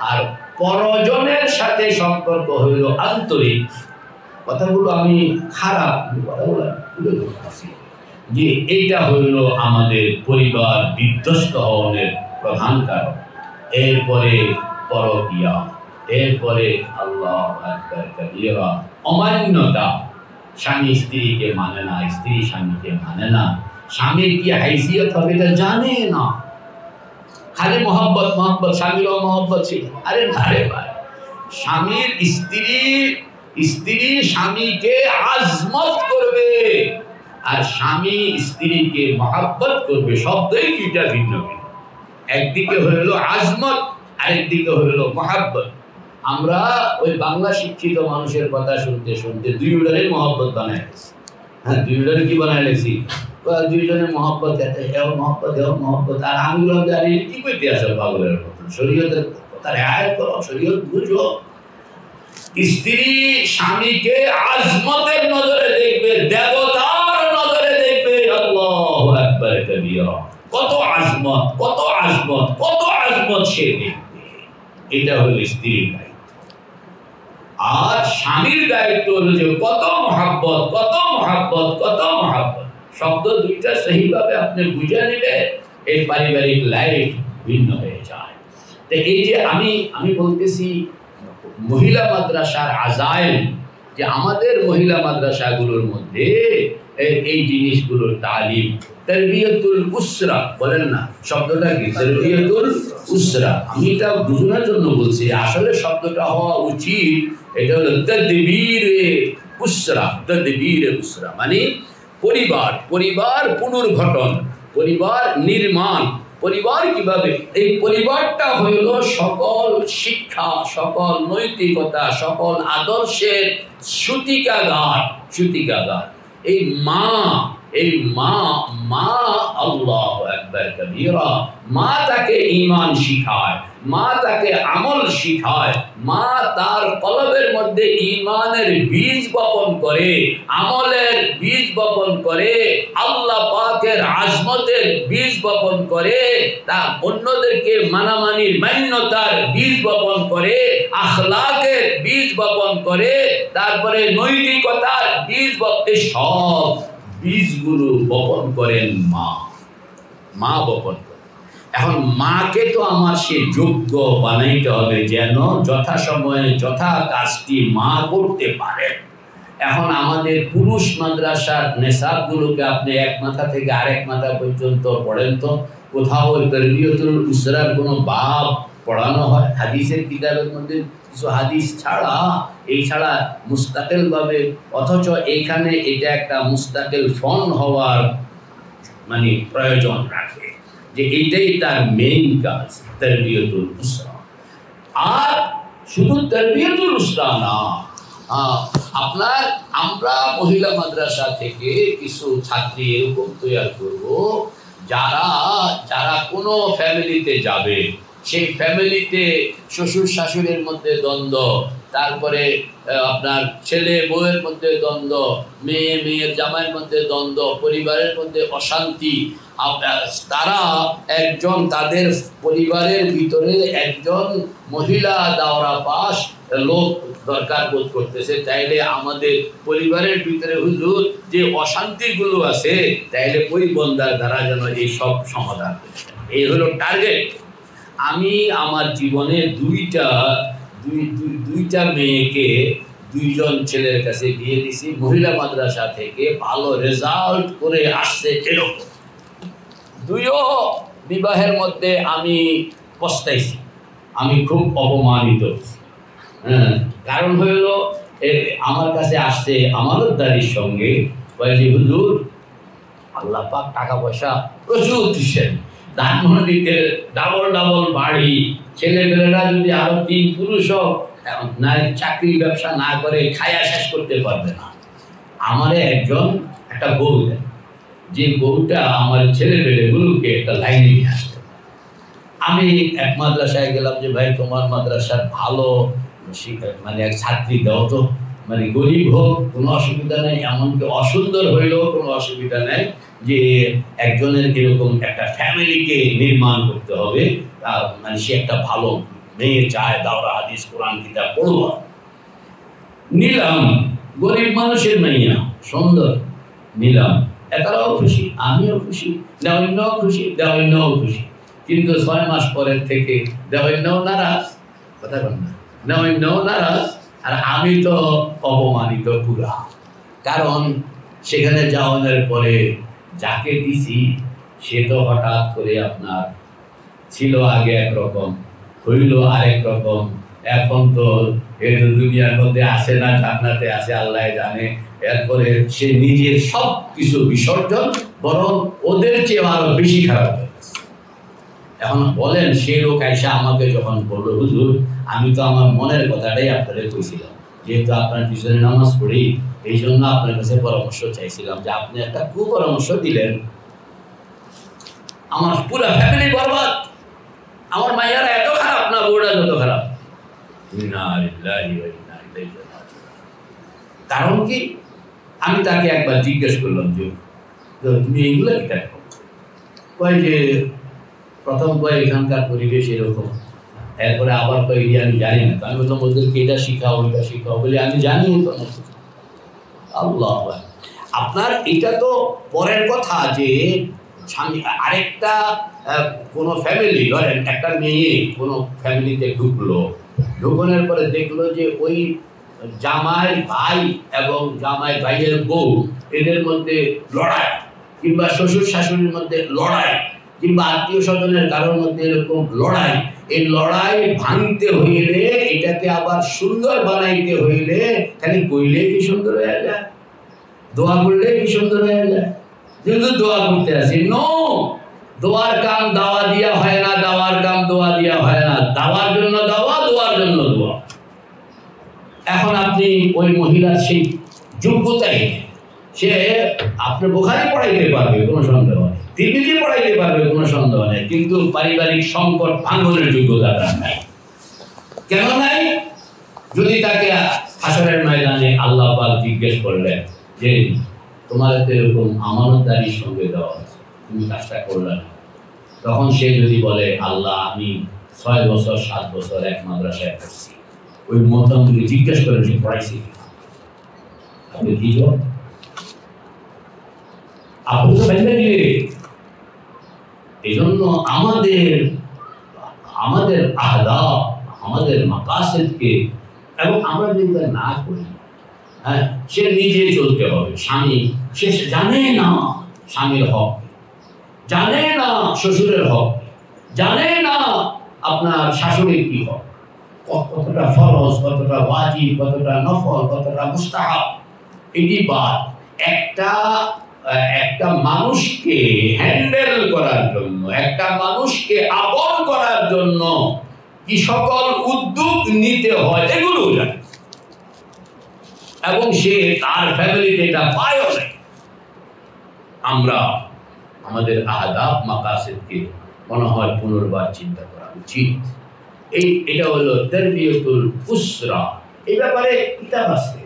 আর পরজনের সাথে সম্পর্ক হইল আন্তরিক। কথাগুলো আমি খারাপ কথাগুলো তুলে ধরতেছি, যে এইটা হইল আমাদের পরিবার বিধ্বস্ত হওয়ার প্রধান কারণ। এরপরে পরকিয়া, এরপরে আল্লাহু আকবার কবীরা, অমান্যতা। স্বামী স্ত্রীকে মানে না, স্ত্রী স্বামীকে মানে না, স্বামীর কি হাইসিয়ত হবে এটা জানে না, খালি মহব্বত মহব্বত, স্বামীরও মহব্বত ছিল। আরে না রে ভাই, স্বামীর স্ত্রী স্বামীকে আজমত করবে, আর স্বামী স্ত্রীকে মহব্বত করবে। শব্দই দুইটা ভিন্ন ভিন্ন, একদিকে হইল আজমত, আরেকদিকে হইল মহব্বত। আমরা ওই বাংলা শিক্ষিত মানুষের কথা শুনতে শুনতে দুইজনে মহব্বত বানাই গেছি। হ্যাঁ, দুইজনে কি বানাই গেছি? দুইজনের মহব্বত, এও মহব্বত, এও মহব্বত। আর আমি জানি কি করতে আসো পাগলের মতন? শরীয়তের কথা রেয়াত করো, শরীয়ত বুঝো। স্ত্রী স্বামীকে আজমতের নজরে দেখবে, দেবতার নজরে দেখবে। আল্লাহু আকবার কবীরা। কত আজমত, কত আজমত, কত আজমত সে দেখবে। এটা হলো স্ত্রীর দায়িত্ব। আর স্বামীর দায়িত্ব হলো যে কত মহাব্বত, কত মহাব্বত, কত মহাব্বত। শব্দ দুইটা সহিভাবে আপনি বুঝে নিলে এই পারিবারিক লাইফ ভিন্ন হয়ে যায়। তো এই যে আমি বলতেছি মহিলা মাদ্রাসার আজাইল, যে আমাদের মহিলা মাদ্রাসাগুলোর মধ্যে এই জিনিসগুলোর তালিম, তারবিয়াতুল উসরা বলেন না, শব্দটা কি? তারবিয়াতুল উসরা। আমি এটা বুঝানোর জন্য বলছি, আসলে শব্দটা হওয়া উচিত এটা হলো তাদবীরে উসরা। তাদবীরে উসরা মানে পরিবার, পরিবার পুনর্গঠন, পরিবার নির্মাণ। পরিবার কিভাবে? এই পরিবারটা হইল সকল শিক্ষা, সকল নৈতিকতা, সকল আদর্শের সূতিকাগার, সূতিকাগার। এই মা আল্লাহু আকবার কবীরা, মা তাকে ঈমান শিখায়, মা তাকে আমল শিখায়, মা তার কলবের মধ্যে ঈমানের বীজ বপন করে, আমলের বীজ বপন করে, আল্লাহ পাকের আজমতের বীজ বপন করে, তা অন্যদেরকে মানামানির মান্যতার বীজ বপন করে, আখলাকের বীজ বপন করে, তারপরে নৈতিকতার বীজ বপন, সব বীজগুলো বপন করেন মা বপন করেন। এখন মাকে তো আমার সে যোগ্য বানাইতে হবে যেন যথাসময়ে যথা কাজটি মা করতে পারেন। এখন আমাদের পুরুষ মাদ্রাসার নেশাবগুলোকে আপনি এক মাথা থেকে আরেক মাথা পর্যন্ত পড়েন তো, কোথাও তারবিয়াতুল উসরার কোনো বাব পড়ানো হয়? হাদিসের কিতাবের মধ্যে কিছু হাদিস ছাড়া, এই ছাড়া মুস্তাকিলভাবে, অথচ এইখানে এটা একটা মুস্তাকিল ফন্ড হওয়ার মানে প্রয়োজন রাখে। যে এইটাই তার মেইন কাজ, তারবিয়াতুল উসরা। আর শুধু তারবিয়াতুল উসরা না, আপনার আমরা মহিলা মাদ্রাসা থেকে কিছু ছাত্রী এরকম তৈরি করব যারা যারা কোনো ফ্যামিলিতে যাবে, সেই ফ্যামিলিতে শ্বশুর শাশুড়ির মধ্যে দ্বন্দ্ব, তারপরে আপনার ছেলে বউয়ের মধ্যে দ্বন্দ্ব, মেয়ের জামাইয়ের মধ্যে দ্বন্দ্ব, পরিবারের মধ্যে অশান্তি, তারা একজন তাদের পরিবারের ভিতরে একজন মহিলা দাওরা পাস লোক দরকার বোধ করতেছে, তাইলে আমাদের পরিবারের ভিতরে হুজুর যে অশান্তিগুলো আছে তাইলে ওই বন্দার দ্বারা যেন এই সব সমাধান। এই হলো টার্গেট। আমি আমার জীবনে দুইটা মেয়েকে দুইজন ছেলের কাছে বিয়ে দিছি, মহিলা মাদ্রাসা থেকে ভালো রেজাল্ট করে আসছে এরকম। দুইও বিবাহের মধ্যে আমি পস্তাইছি, আমি খুব অপমানিত। কারণ হইল আমার কাছে আসছে আমানতদারির সঙ্গে বলছি, হুজুর আল্লাহ পাক টাকা পয়সা প্রচুর দিচ্ছেন, ধানমন্ডিতে ডাবল বাড়ি, ছেলেমেয়েরা যদি আরো 3 পুরুষও না চাকরি ব্যবসা না করে খায়া শেষ করতে পারবে না। আমারে একটা বউ দেন, যে বউটা আমার ছেলেমেয়েগুলোকে একটা লাইনে নিয়ে আসতে। আমি এক মাদ্রাসায় গেলাম যে ভাই তোমার মাদ্রাসার ভালো মানে এক ছাত্রী দাও তো, মানে গরিব হোক কোনো অসুবিধা নেই, এমনকি অসুন্দর হইলেও কোনো অসুবিধা নেই, যে একজনের এরকম একটা ফ্যামিলিকে নির্মাণ করতে হবে, মানে সে একটা ভালো মেয়ে চায়, দাওরা হাদিস কোরআন কিতাব পড়ুয়া। নিলাম, গরিব মানুষের মেয়ে সুন্দর নিলাম, এটাও খুশি, আমিও খুশি, দেওয়ান্নও খুশি, দেওয়ান্নও খুশি। কিন্তু 6 মাস পরের থেকে দেওয়ান্নও নারাজ, কথা বল না, দেওয়ান্নও নারাজ, আর আমি তো অপমানিত পুরা। কারণ সেখানে যাওয়ানোর পরে যাকে দিছি সে তো হঠাৎ করে আপনার ছিল আগে একরকম, হইল আরেক রকম, এখন তো এই দুনিয়ার মধ্যে আসে না, জান্নাতে আসে আল্লাহ জানে। এরপরে সে নিজের সব কিছু বিসর্জন, বরং ওদের চেয়ে আরো বেশি খারাপ হয়ে গেছে। এখন বলেন, সে লোক আইসা আমাকে যখন বললো, হুজুর আমি তো আমার মনের কথাটাই আপনাদের কইছিলাম, যেহেতু আপনার পিছনে নামাজ পড়ি এই জন্য আপনার কাছে পরামর্শ চাইছিলাম, যে আপনি একটা কুপরামর্শ দিলেন, আমার পুরো ফ্যামিলি বরবাদ, আমার মাইয়ারা এত খারাপ না বউরা যত খারাপ। কারণ কি? আমি তাকে একবার জিজ্ঞেস করলাম যে তুমি এইগুলো কি দেখো? কয় যে প্রথম কয় এখানকার পরিবেশ এরকম, এরপরে আবার কয় আমি জানি না। আমি বললাম ওদেরকে এটা শিখাও ওইটা শিখাও, বলে আমি জানি তো না। আল্লাহ, আপনার এটা তো পরের কথা, যে স্বামী আরেকটা কোনো ফ্যামিলি, ধরেন একটা মেয়ে কোনো ফ্যামিলিতে ঢুকনোর পরে দেখলো যে ওই জামাই ভাই এবং জামাই ভাইয়ের বউ এদের মধ্যে লড়াই, কিংবা শ্বশুর শাশুড়ির মধ্যে লড়াই, কিংবা আত্মীয় স্বজনের কারোর মধ্যে এরকম লড়াই। এই লড়াই ভাঙতে হইলে, এটাকে আবার সুন্দর বানাইতে হইলে খালি কইলে কি সুন্দর হয়ে যায়, দোয়া করলে কি সুন্দর হয়ে যায়। কিন্তু দোয়া করতে আসি, নো, দোয়ার কাম দাওয়া দিয়া হয় না, দাওয়ার কাম দোয়া দিয়া হয় না, দাওয়ার জন্য দাওয়া, দোয়ার জন্য দোয়া। এখন আপনি ওই মহিলার সেই যোগ্যতাই, সে আপনি বুখারী পড়াইতে পারবে কোনো সন্দেহ নেই, তিরমিজি পড়াইতে পারবে কোনো সন্দেহ নেই, কিন্তু পারিবারিক সংকট ভাঙনের যোগ্যতা তার নাই। কেন নাই? যদি তাকে হাসরের ময়দানে আল্লাহ পাক জিজ্ঞেস করলেন যে তোমার তো এরকম আমানতদারির সঙ্গে দেওয়া আছে, তুমি কাজটা করলে না, তখন সে যদি বলে আল্লাহ আমি 6 বছর 7 বছর এক মাদ্রাসায় পড়ছি, ওই মোহতামকে জিজ্ঞেস করেন সে পড়াইছি, আপনি কি জবাব? আপনি তো ভেঙে দিলে। এই জন্য আমাদের আহদাফ, আমাদের মাকাসিদকে, এবং আমরা যদি না করি, হ্যাঁ, সে নিজে চলতে হবে। স্বামী সে জানে না স্বামীর হক, জানে না শ্বশুরের হক, জানে না আপনার শাশুড়ির কি হক, কতটা ফরজ, কতটা ওয়াজিব, কতটা নফল, কতটা মুস্তাহাব। এটি বাদ। একটা একটা মানুষকে হ্যান্ডেল করার জন্য, একটা মানুষকে আপন করার জন্য কি সকল উদ্যোগ নিতে হয় এগুলো জানে, এবং সে তার ফ্যামিলিতে এটা পায়ও নাই। আমরা আমাদের আহদাফ মাকাসিদকে মনে হয় পুনর্বার চিন্তা করা উচিত। এটা হলো তারবিয়াতুল উসরা। এই ব্যাপারে কিতাব আছে,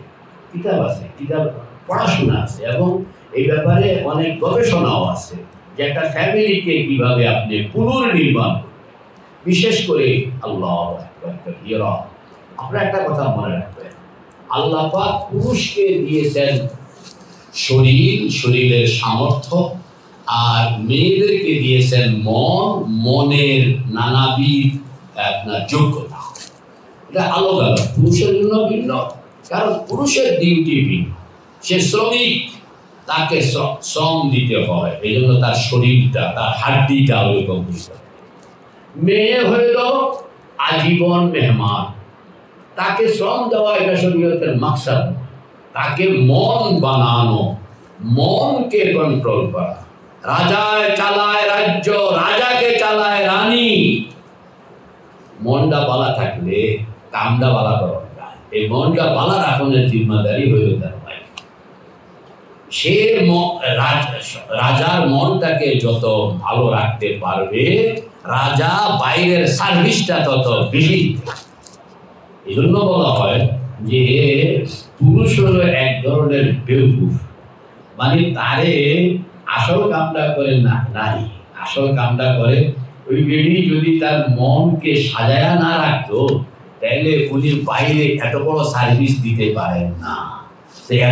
কিতাব পড়াশোনা আছে, এবং এই ব্যাপারে অনেক গবেষণাও আছে যে একটা ফ্যামিলিকে কিভাবে আপনি পুনর্নির্মাণ করবেন। বিশেষ করে আল্লাহ আপনারা একটা কথা মনে রাখবেন, আল্লাহ পাক পুরুষকে দিয়েছেন শরীরের সামর্থ্য, আর মেয়েদেরকে দিয়েছেন মনের নানাবিধ আপনার যোগ্যতা। এটা আলাদা, পুরুষের জন্য ভিন্ন, কারণ পুরুষের ডিউটি ভিন্ন। সে শ্রমিক, তাকে শ্রম দিতে হয়, এই জন্য তার শরীরটা, তার হাড্ডিটা ওইরকম দিতে হয়। মেয়ে হইল আজীবন মেহমান, তাকে শ্রম দেওয়া এটা শরীয়তের মাকসাদ। তাকে মন বানানো, মনকে কন্ট্রোল করা। রাজায় চালায় রাজ্য, রাজাকে চালায় রানী। মনটা বালা থাকলে কামটা বালা করা যায়। এই মনটা বালা রাখনের জিম্মাদারি হইল তার ভাই। সে রাজার মনটাকে যত ভালো রাখতে পারবে, রাজা বাইরের সার্ভিসটা তত বেশি। এই জন্য বলা হয় যে পুরুষ হলো এক ধরনের বেউকুফ, মানে তারে আসল কামটা করে না নারী, আসল কামটা করে ওই বেড়ি। যদি তার মনকে সাজায়া না রাখতো, তাহলে উনি বাইরে এত বড় সার্ভিস দিতে পারেন না।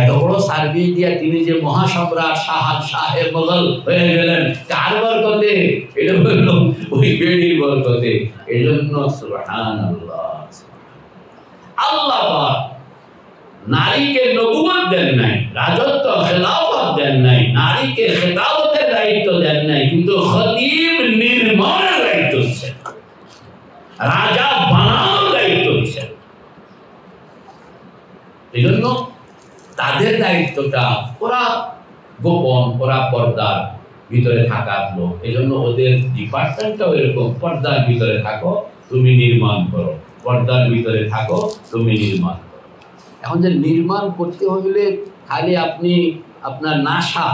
এত বড় সার্ভিস দিয়া তিনি যে মহাসম্রাট শাহে মোগল হয়ে গেলেন, কার বরকতে? এটা হলো ওই বেড়ির বরকতে। এই জন্য সুবহানাল্লাহ, আল্লাহ নারীকে নবুয়ত দেন নাই, রাজত্ব খেলাফত দেন নাই, নারীকে খেতাবতের দায়িত্ব দেন নাই, কিন্তু খতিব নির্মাণের দায়িত্ব দিচ্ছেন, রাজা বানানোর দায়িত্ব দিচ্ছেন। এই জন্য তাদের দায়িত্বটা, ওরা গোপন, ওরা পর্দার ভিতরে থাকার লোক। এই জন্য ওদের ডিপার্টমেন্টটাও এরকম, পর্দার ভিতরে থাকো তুমি নির্মাণ করো, পর্দার ভিতরে থাকো তুমি নির্মাণ করো। এখন যে নির্মাণ করতে হলে খালি আপনি আপনার নাসা,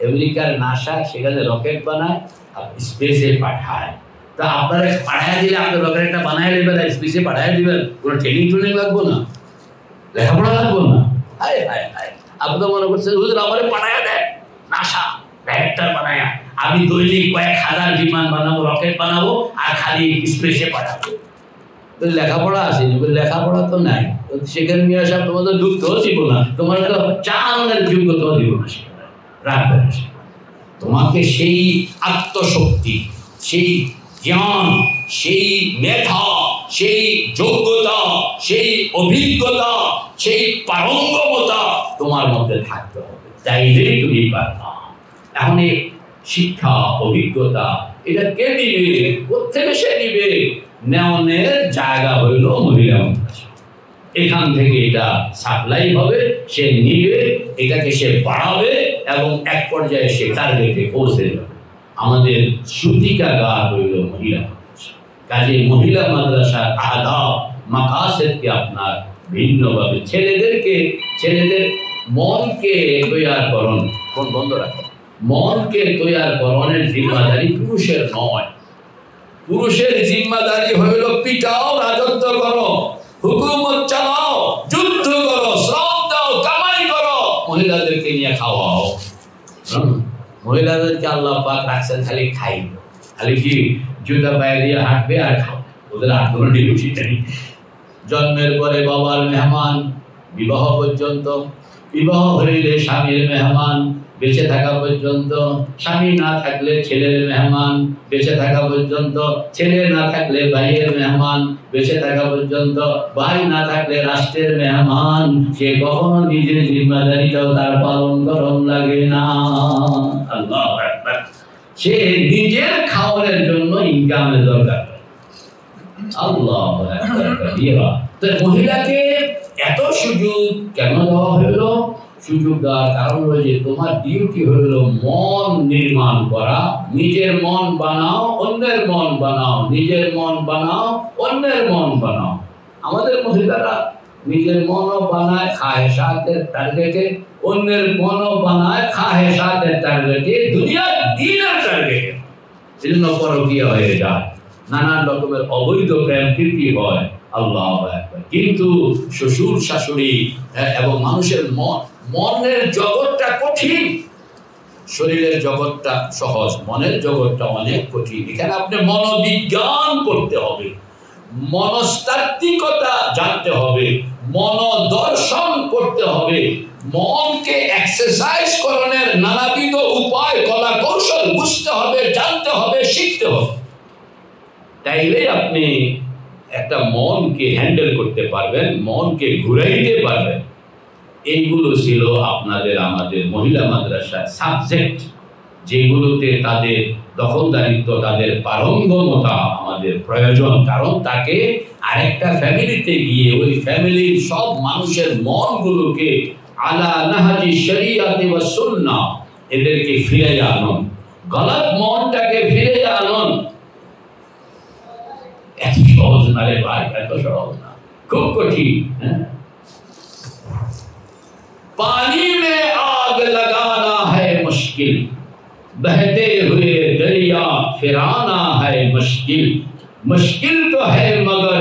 আমেরিকার নাসা সেখানে রকেট বানায়, স্পেসে পাঠায়। তা আপনারা পাঠায় দিলে আপনি রকেটটা বানায় নেবেন, স্পেসে পাঠায় দিবেন, কোনো ট্রেনিং লাগবো না, লেখাপড়া লাগবো না। হায় হায় হায়, আপনি তো মনে করছেন হুজুর আমারে পাঠায় দেয় নাসা, ডাইরেক্টর বানায়, আমি দৈনিক কয়েক হাজার বিমান বানাবো, রকেট বানাবো, আর খালি স্পেসে পাঠাবো। লেখাপড়া আসেনি, লেখাপড়া তো নাই, সেখানে নিয়ে আসা তোমাদের ঢুকতেও দিব না, তোমার তো চালানোর যোগ্যতাও দিব না, সেখানে রাখবে না। তোমাকে সেই আত্মশক্তি, সেই জ্ঞান, সেই মেধা, সেই যোগ্যতা, সেই অভিজ্ঞতা, সেই পারঙ্গমতা তোমার মধ্যে থাকতে হবে, চাইলেই তুমি পারবা। এখন এই শিক্ষা, অভিজ্ঞতা এটা কে দিবে? কোথেকে সে দিবে? নেওয়ানের জায়গা হইল মহিলা মাদ্রাসা। এখান থেকে এটা সাপ্লাই হবে, সে নিবে, এটাকে সে বাড়াবে, এবং এক পর্যায়ে সে টার্গেটে পৌঁছে যাবে। আমাদের সূতিকাগার হইল মহিলা মাদ্রাসা। কাজে মহিলা মাদ্রাসার আহদাফ মাকাসিদকে আপনার ভিন্নভাবে ছেলেদের মনকে তৈয়ার করণ, কোন বন্ধ রাখেন, মনকে তৈয়ার করণের জিম্মাদারি পুরুষের নয়। পুরুষের জিম্মাদারি হইল পিটাও, রাজত্ব করো, হুকুমত চালাও, যুদ্ধ করো, শ্রম দাও, কামাই করো, মহিলাদেরকে নিয়ে খাওয়াও। মহিলাদেরকে আল্লাহ পাক রাখছেন খালি খাইব, খালি কি জুতা পায়ে দিয়ে হাঁটবে আর খাও, ওদের আর কোনো ডিউটি নেই। জন্মের পরে বাবার মেহমান, বিবাহ পর্যন্ত, বিবাহ হইলে স্বামীর মেহমান, বেঁচে থাকা পর্যন্ত, স্বামী না থাকলে ছেলের মেহমান, বেঁচে থাকা পর্যন্ত, ছেলে না থাকলে ভাইয়ের মেহমান, বেঁচে থাকা পর্যন্ত, ভাই না থাকলে রাষ্ট্রের মেহমান। সে কখনো নিজের জিম্মাদারিটাও তার পালন করন লাগে না। আল্লাহু আকবার। সে নিজের খাওয়ানোর জন্য ইনকামের দরকার। আল্লাহু আকবার। তো মহিলাকে এত সুযোগ কেন দেওয়া হলো? সুযোগ দেওয়ার কারণ হলো যে তোমার ডিউটি হলো মন নির্মাণ করা। নিজের মন বানাও, অন্যের মন বানাও, নিজের মন বানাও, অন্যের মন বানাও। আমাদের মহিলারা নিজের মনও বানায় খাহেসাতের টার্গেটে, অন্যের মনও বানায় খাহেসাতের টার্গেটে, দুনিয়ার দিনের টার্গেটে। সেজন্য পরকীয়া হয়ে যায়, নানান রকমের অবৈধ প্রেম প্রীতি হয়। আল্লাহু আকবার। কিন্তু শ্বশুর শাশুড়ি এবং মানুষের মনের জগৎটা কঠিন, শরীরের জগৎটা সহজ, মনের জগৎটা অনেক কঠিন। এখানে আপনি মনোবিজ্ঞান করতে হবে, মনস্তাত্ত্বিকতা জানতে হবে, মনোদর্শন করতে হবে, মনকে এক্সারসাইজ করানোর নানাবিধ উপায় কলা কৌশল বুঝতে হবে, জানতে হবে, শিখতে হবে। তাইলে আপনি একটা মনকে হ্যান্ডেল করতে পারবেন, মনকে ঘুরাইতে পারবেন। এইগুলো ছিল আপনাদের আমাদের মহিলা মাদ্রাসার সাবজেক্ট, যেগুলোতে তাদের দখলদারিত্ব, তাদের পারঙ্গমতা আমাদের প্রয়োজন। কারণ তাকে আরেকটা ফ্যামিলিতে গিয়ে ওই ফ্যামিলির সব মানুষের মনগুলোকে আলা নাহাজি শরিয়াতে ওয়া সুন্নাহ এদেরকে ফিরে আনুন, গলত মনটাকে ফিরে আনুন। এত সহজ না রে ভাই, এত সহজ না, খুব কঠিন। पानी में आग लगाना है मुश्किल, बहते हुए दरिया फिराना है मुश्किल, मुश्किल तो है मगर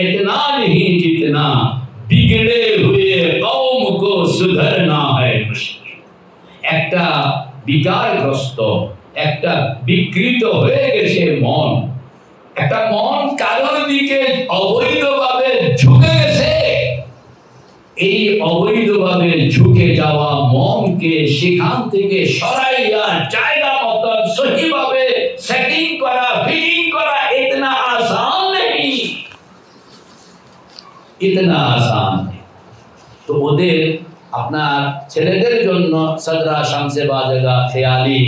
इतना नहीं जितना बिगड़े हुए कौम को सुधरना है मुश्किल। একটা বিকারগ্রস্ত, একটা বিকৃত হয়ে গেছে মন, একটা মন কারোর দিকে অবৈধভাবে ঝুঁকে গেছে। এই অবৈধভাবে ঝুঁকে যাওয়া মনকে সেখান থেকে সরাইয়া জায়গা মতো সহিভাবে সেটিং করা, ফিটিং করা ইতনা আসান নেই, ইতনা আসান নেই। তো ওদের আপনার ছেলেদের জন্য সদরা শামসে বাজেগা খেয়ালি,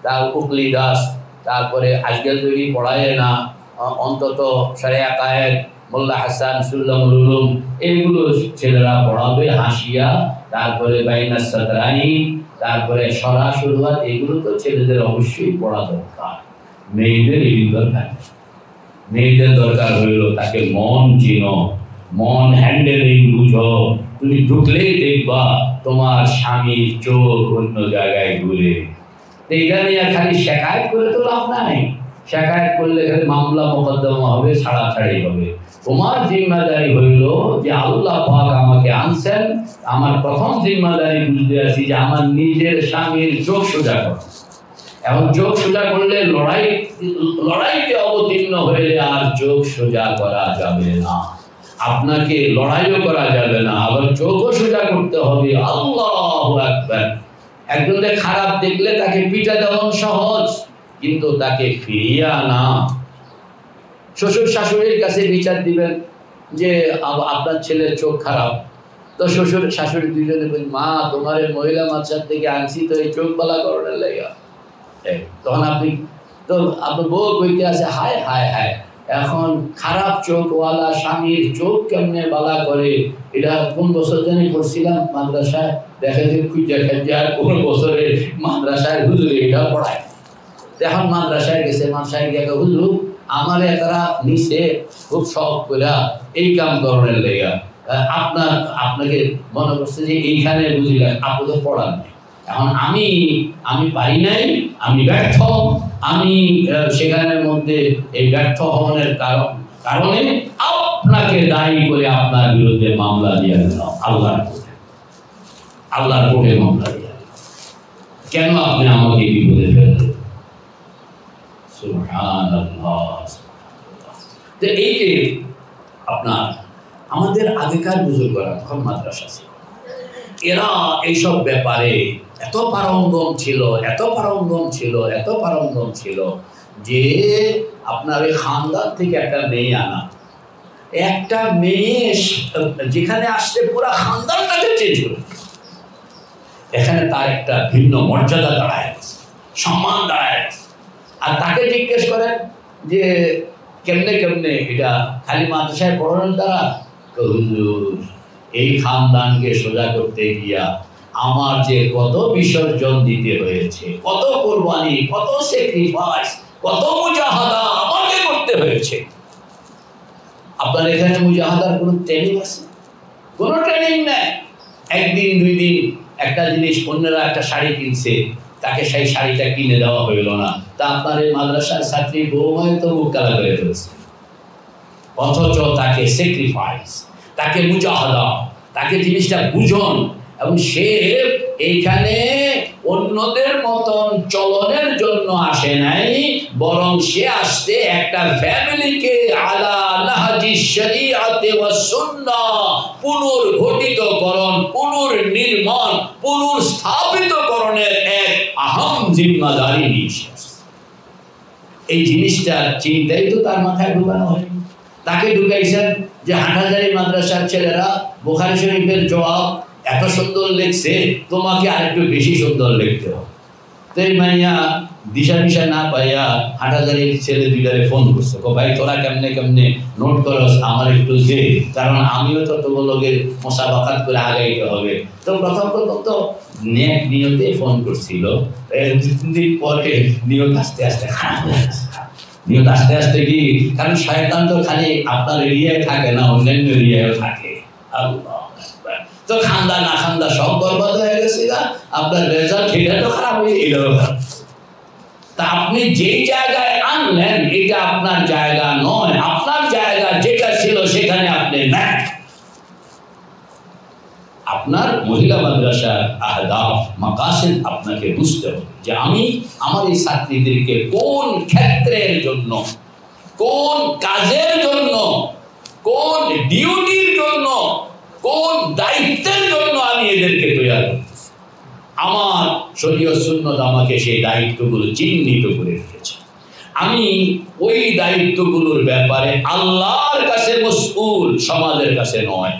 তার উকলি দাস, তারপরে আজকাল তৈরি পড়ায় না, অন্তত শরিয়া কায়েদ, মোল্লা হাসান, সুল্লামুল উলুম, এগুলো ছেলেরা পড়াবে। হাসিয়া, তারপরে বাইনা সাদরাইন, তারপরে সরা শুরুয়াত, এগুলো তো ছেলেদের অবশ্যই পড়া দরকার। মেয়েদের এই দরকার, মেয়েদের দরকার হইল তাকে মন চিনো, মন হ্যান্ডেলিং বুঝো। তুমি ঢুকলেই দেখবা তোমার স্বামীর চোখ অন্য জায়গায় ঘুরে। এইটা নিয়ে খালি শেখায়ত করে তো লাভ নাই। শেখায়ত করলে মামলা মোকদ্দমা হবে, ছাড়াছাড়ি হবে। তোমার জিম্মাদারি হইল যে আল্লাহ পাক আমাকে আনছেন, আমার প্রথম জিম্মাদারি বুঝতে আছি যে আমার নিজের স্বামীর চোখ সোজা করা। এখন চোখ সোজা করলে লড়াইতে অবতীর্ণ হয়ে আর চোখ সোজা করা যাবে না, আপনাকে লড়াইও করা যাবে না, আবার চোখও সোজা করতে হবে। আল্লাহু আকবার। একজনকে খারাপ দেখলে তাকে পিটা দেওয়া সহজ, কিন্তু তাকে ফিরিয়ে আনা। শ্বশুর শাশুড়ির কাছে বিচার দিবেন যে আপনার ছেলের চোখ খারাপ, তো শ্বশুর শাশুড়ি দুজনে বলেন, মা তোমার মহিলা মাদ্রাসা থেকে আনছি তো এই চোখ বালা করানোর লেগা। তখন আপনি তো আপনার বউ কইতে আছে, হায় হায় হায়, এখন খারাপ চোখওয়ালা স্বামীর চোখ কেমনে বালা করে। এটা কোন বছর জানি পড়ছিলাম মাদ্রাসায়, দেখা যায় খুঁজে খাইতে, আর কোন বছরে মাদ্রাসায় হুজুরে এটা পড়ায়। এখন মাদ্রাসায় গেছে, মাদ্রাসায় গিয়ে হুজুর আমার তারা নিচে খুব শখ করে এই কাম করানোর লেগা, আপনাকে মনে করছে যে এইখানে বুঝিলেন, আপনি তো পড়ান নাই। এখন আমি পারি নাই, আমি ব্যর্থ, আমি সেখানের মধ্যে এই ব্যর্থ হওয়ার কারণে আপনাকে দায়ী করে আপনার বিরুদ্ধে মামলা দিয়ে দিলাম আল্লাহর কোর্টে মামলা দিয়ে। কেন আপনি আমাকে বিপদে ফেললেন? সুবহানাল্লাহ। তো এই যে আপনার আমাদের আগেকার বুজুর্গরা তখন মাদ্রাসা ছিল, এরা এইসব ব্যাপারে এত পারঙ্গম ছিল, এত পারঙ্গম ছিল, এত পারঙ্গম ছিল যে আপনার ওই খানদান থেকে একটা মেয়ে আনা, একটা মেয়ে যেখানে আসছে পুরা খানদানটাকে চেঞ্জ করে, এখানে তার একটা ভিন্ন মর্যাদা দাঁড়ায়, সম্মান দাঁড়ায়। আর তাকে জিজ্ঞেস করেন যে কেমনে কেমনে এটা খালি মাদ্রাসায় পড়ানোর দ্বারা? হুজুর এই খানদানকে সোজা করতে গিয়া আমার যে কত বিসর্জন দিতে হয়েছে, কত কোরবানি, কত স্যাক্রিফাইস, কত মুজাহাদা আমাকে করতে হয়েছে। আপনার এখানে মুজাহাদার কোনো ট্রেনিং আছে? কোনো ট্রেনিং নেই। একদিন দুই দিন একটা জিনিস, অন্যরা একটা শাড়ি কিনছে, তাকে সেই শাড়িটা কিনে দেওয়া হইল না, তা আপনার এই মাদ্রাসার ছাত্রী বৌমায় তো মুখ কালা করে ফেলছে। অথচ তাকে স্যাক্রিফাইস, তাকে মুজাহাদা, তাকে জিনিসটা বুঝন, এবং সে এইখানে অন্যদের মতন চলনের জন্য আসে নাই, বরং সে আসছে একটা ফ্যামিলিকে আলা নাহজি শরীআতে ওয়া সুন্নাহ পুনর্গঠিতকরণ, পুনর্নির্মাণ, পুনর্স্থাপিতকরণের এক আহম জিম্মাদারি নিয়ে। এই জিনিসটার চিন্তাই তো তার মাথায় ঢুকানো হয়নি। তাকে ঢুকাইছেন যে হাটহাজারী মাদ্রাসার ছেলেরা বুখারী শরীফের জবাব এত সুন্দর লিখছে, তোমাকে আরেকটু বেশি সুন্দর লিখতে হবে। তো এই মাইয়া দিশা না পাইয়া হাটহাজারীর ছেলে দুইটারে ফোন করছে, ভাই তোরা কেমনে কেমনে নোট করস, আমার একটু দে, কারণ আমিও তো তোমাকে মোসাবাকাত করে আগাইতে হবে। তো প্রথম তো নেক নিয়তে ফোন করছিল, দিন পরে নিয়ত আস্তে আস্তে খারাপ হয়ে গেছে। নিয়ত আস্তে আস্তে কি, কারণ শয়তান তো খালি আপনার এরিয়ায় থাকে না, অন্যান্য এরিয়ায়ও থাকে। আল্লাহ, তো খান্দা না খান্দা সব বরবাদ হয়ে গেছে। আপনার রেজাল্ট এটা তো খারাপ হয়ে, এটাও খারাপ। তা আপনি যেই জায়গায় আনলেন এটা আপনার জায়গা নয়, আপনার জায়গা যেটা ছিল সেখানে আপনি নেন। আপনার মহিলা মাদ্রাসার আহদাফ মাকাসিদ আপনাকে বুঝতে হবে যে আমি আমার এই ছাত্রীদেরকে কোন ক্ষেত্রের জন্য, কোন কাজের জন্য, কোন ডিউটির জন্য, কোন দায়িত্বের জন্য আমি এদেরকে তৈরি করতেছি। আমার শরীয়ত সুন্নাত আমাকে সেই দায়িত্বগুলো চিহ্নিত করে রেখেছে। আমি ওই দায়িত্বগুলোর ব্যাপারে আল্লাহর কাছে মাসউল, সমাজের কাছে নয়।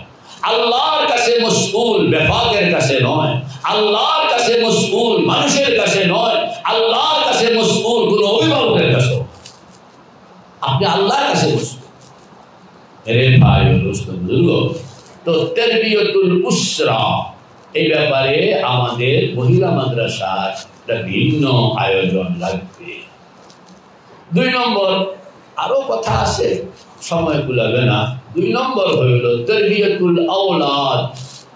আল্লাহর কাছে মাসউল, বিভাগের কাছে নয়। আল্লাহর কাছে মাসউল, মানুষের কাছে নয়। আল্লাহর কাছে মাসউল কোনো অভিভাবকের কাছে। আপনি আল্লাহর কাছে মাসউল। রে ভাই ও দোস্ত বুজুর্গ, তো তারবিয়াতুল উসরা এই ব্যাপারে আমাদের মহিলা মাদ্রাসার একটা ভিন্ন আয়োজন লাগবে। 2 নম্বর, আরো কথা আছে, সময় কুলাবে না। 2 নম্বর হইল তারবিয়াতুল আওলাদ।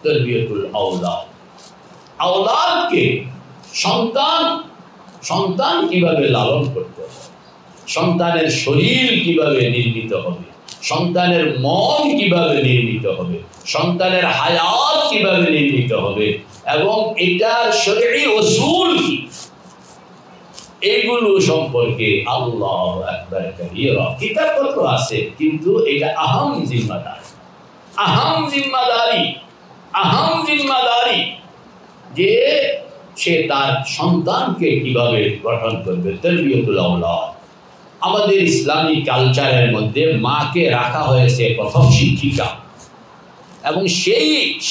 তারবিয়াতুল আওলাদ, আওলাদকে সন্তান কিভাবে লালন করতে হবে, সন্তানের শরীর কিভাবে নির্মিত হবে, সন্তানের মন কিভাবে নির্মিত হবে, সন্তানের হায়াত কিভাবে নির্মিত হবে, এবং এটার শরঈ উসুল কি, এইগুলো সম্পর্কে আল্লাহু আকবার কাবীরা কিতাবপত্র আছে, কিন্তু এটা আহম জিম্মাদারি যে সে তার সন্তানকে কিভাবে গঠন করবে। তারবিয়াতুল আওলাদ, আমাদের ইসলামী কালচারের মধ্যে মাকে রাখা হয়েছে প্রথম শিক্ষিকা, এবং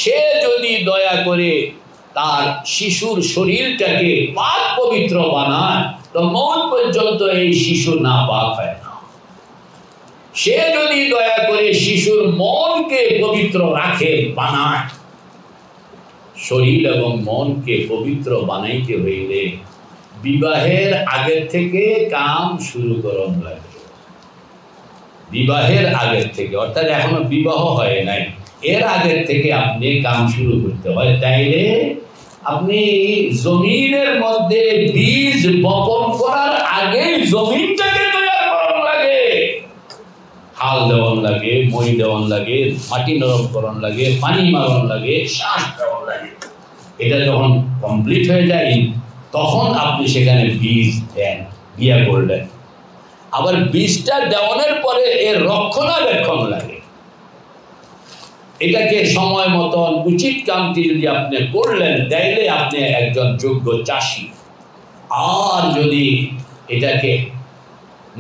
সে যদি দয়া করে তার শিশুর শরীরটাকে পাক পবিত্র বানায়, তো মৌত পর্যন্ত এই শিশু না পাক হয় না। সে যদি দয়া করে শিশুর মনকে পবিত্র রাখে, বানায়, শরীর এবং মনকে পবিত্র বানাইতে হইলে বিবাহের আগের থেকে কাম শুরু করন লাগে। বিবাহের আগের থেকে, অর্থাৎ এখনো বিবাহ হয় নাই, এর আগের থেকে আপনি কাম শুরু করতে হয়। তাইলে আপনি জমিনের মধ্যে বীজ বপন করার আগে জমিনটাকে তৈরি করন লাগে। হাল দেওয়ান লাগে, মই দেওয়ান লাগে, মাটি নরম করন লাগে, পানি মারন লাগে, শ্বাস দেওয়ান লাগে। এটা যখন কমপ্লিট হয়ে যায়, তখন আপনি সেখানে বীজ দেন, বিয়া করলেন। আবার বীজটা দেওয়ানোর পরে এর রক্ষণাবেক্ষণ লাগে। এটাকে সময় মতন উচিত কামটি যদি আপনি করলেন, তাইলে আপনি একজন যোগ্য চাষি। আর যদি এটাকে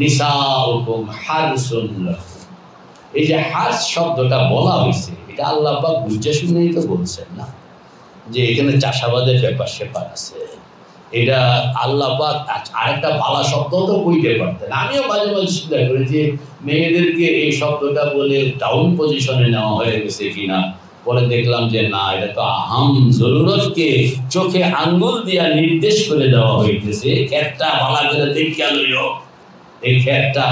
নিসাউকুম হারসুন লাকুম, এই যে হার্স শব্দটা বলা হয়েছে, এটা আল্লাহ পাক বুঝে শুনেই তো বলছেন না যে এখানে চাষাবাদের ব্যাপার স্যাপার আছে। এটা আল্লাহ পাক আরেকটা বালা শব্দ তো কইতে পারতেন। আমিও মাঝে মাঝে চিন্তা করি যে মেয়েদেরকে এই শব্দটা বলে ডাউন পজিশনে নেওয়া হয়ে গেছে কিনা, পরে দেখলাম যে না, এটা তো আহাম জরুরতকে চোখে আঙ্গুল দিয়া নির্দেশ করে দেওয়া হইতেছে। ক্ষেতটা ভালো করে দেখিয়া লইও, এই ক্ষেতটা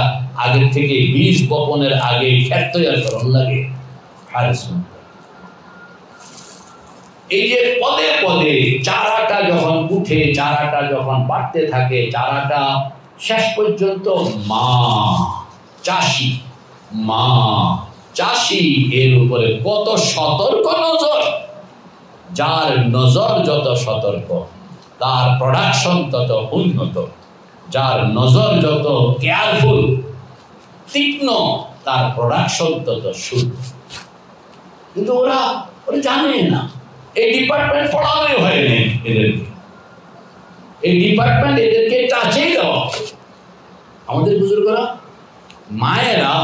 আগের থেকে বীজ বপনের আগে ক্ষেত তৈরি করন লাগে। আর এই যে পদে পদে চারাটা যখন উঠে, চারাটা যখন বাড়তে থাকে, চারাটা শেষ পর্যন্ত মা চাষি এর উপরে কত সতর্ক নজর। যার নজর যত সতর্ক তার প্রোডাকশন তত উন্নত, যার নজর যত কেয়ারফুল তীক্ষ্ণ তার প্রোডাকশন তত শুদ্ধ। কিন্তু ওরা জানে না, এই ডিপার্টমেন্ট পড়ানোই হয়নি এদেরকে, এই ডিপার্টমেন্ট এদেরকে টাচেই দেওয়া। আমাদের বুজুর্গরা মায়েরা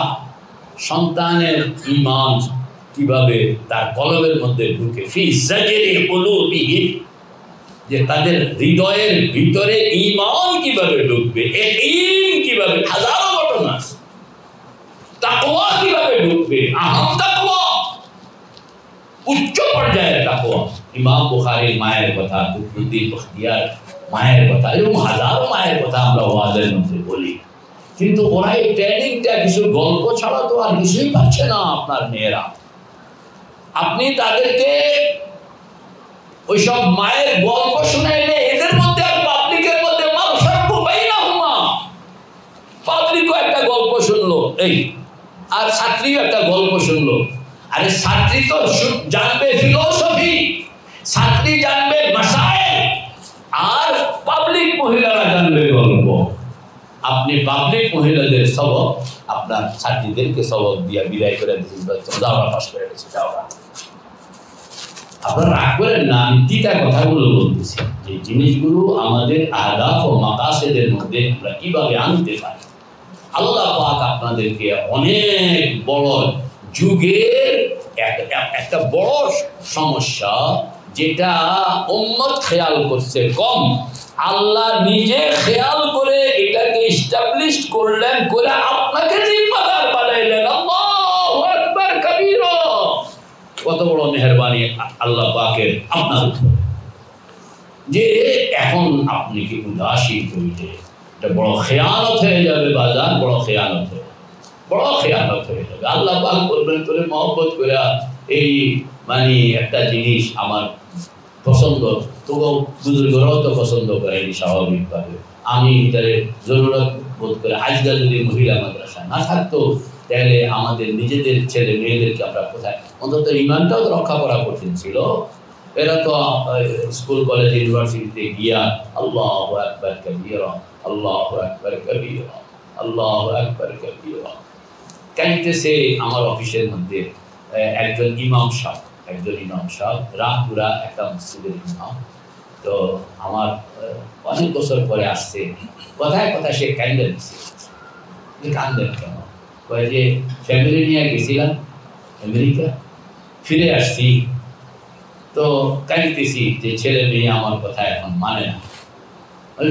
সন্তানের ঈমান কিভাবে তার কলবের মধ্যে ঢুকে, যে তাদের হৃদয়ের ভিতরে ঈমান কিভাবে ঢুকবে, কিভাবে, হাজারো ঘটনা আছে। তাকওয়া কিভাবে ঢুকবে, আহাম তাকওয়া, উচ্চ পর্যায়ের তাকওয়া। ইমাম বুখারীর মায়ের কথা, কুতুবুদ্দিন বখতিয়ার মায়ের কথা, এরকম হাজারো মায়ের কথা আমরা ওয়াজের মধ্যে বলি। কিন্তু ওরা এই ট্রেনিংটা কিছু গল্প ছাড়া তো আর কিছুই পাচ্ছে না। আপনার মেয়েরা, আপনি তাদেরকে ওইসব মায়ের গল্প শুনাইলে এদের মধ্যে আর পাবলিকের মধ্যে পাবলিকও একটা গল্প শুনলো, এই আর ছাত্রীও একটা গল্প শুনলো। আরে ছাত্রী তো জানবে ফিলোসফি, ছাত্রী জানবে মাসায়েল, আর পাবলিক মহিলারা জানবে গল্প। আপনি পাবলিক মহিলাদের সবক আপনার ছাত্রীদেরকে সবক দিয়া বিদায় করে দিচ্ছেন, যাওয়া পাশ করে গেছে, যাওয়া। আপনারা রাগ করেন না, আমি তিতা কথাগুলো বলতেছি, যে জিনিসগুলো আমাদের আহদাফ ও মাকাসেদের মধ্যে আমরা কিভাবে আনতে পারি। আল্লাহ পাক আপনাদেরকে অনেক বড় যুগের একটা বড় সমস্যা, যেটা উম্মত খেয়াল করছে কম, আল্লাহ নিজে খেয়াল করে এটাকে এস্টাবলিশ করলেন, করে আপনাকে জিম্মাদার বানাইলেন। আল্লাহু আকবার কবীরা। কত বড় মেহেরবানি আল্লাহ পাকের আপনার উপর, যে এখন আপনি কি উদাসীন হইতে, এটা বড় খেয়ানত হয়ে যাবে বাজার, বড় খেয়ানত হয়ে যাবে। আল্লাহ পাক বলবেন তোরে মহব্বত করে এই মানে একটা জিনিস আমার পছন্দ, তবু বুজুর্গরাও তো পছন্দ করেনি স্বাভাবিকভাবে, আমি এটারে জরুরত বোধ করে। আজকাল যদি মহিলা মাদ্রাসা না থাকতো তাহলে আমাদের নিজেদের ছেলে মেয়েদেরকে আমরা কোথায়, অন্তত ইমানটাও তো রক্ষা করা কঠিন ছিল। এরা তো স্কুল কলেজ ইউনিভার্সিটিতে গিয়া আল্লাহু আকবার কবীরা, আল্লাহু আকবার কবীরা, আল্লাহু আকবার কবীরা কাইতেছে। আমার অফিসের মধ্যে একজন ইমাম সাহেব রামপুরা একটা মসজিদের ইমাম, তো আমার অনেক বছর পরে আসছে, কথায় কথায় সে কান্দে দিচ্ছে। কান্দেন কেন? কয়ে যে ফ্যামিলি নিয়ে গেছিলাম আমেরিকা, ফিরে আসছি, তো কাঁদতেছি যে ছেলে মেয়ে আমার কথা এখন মানে না।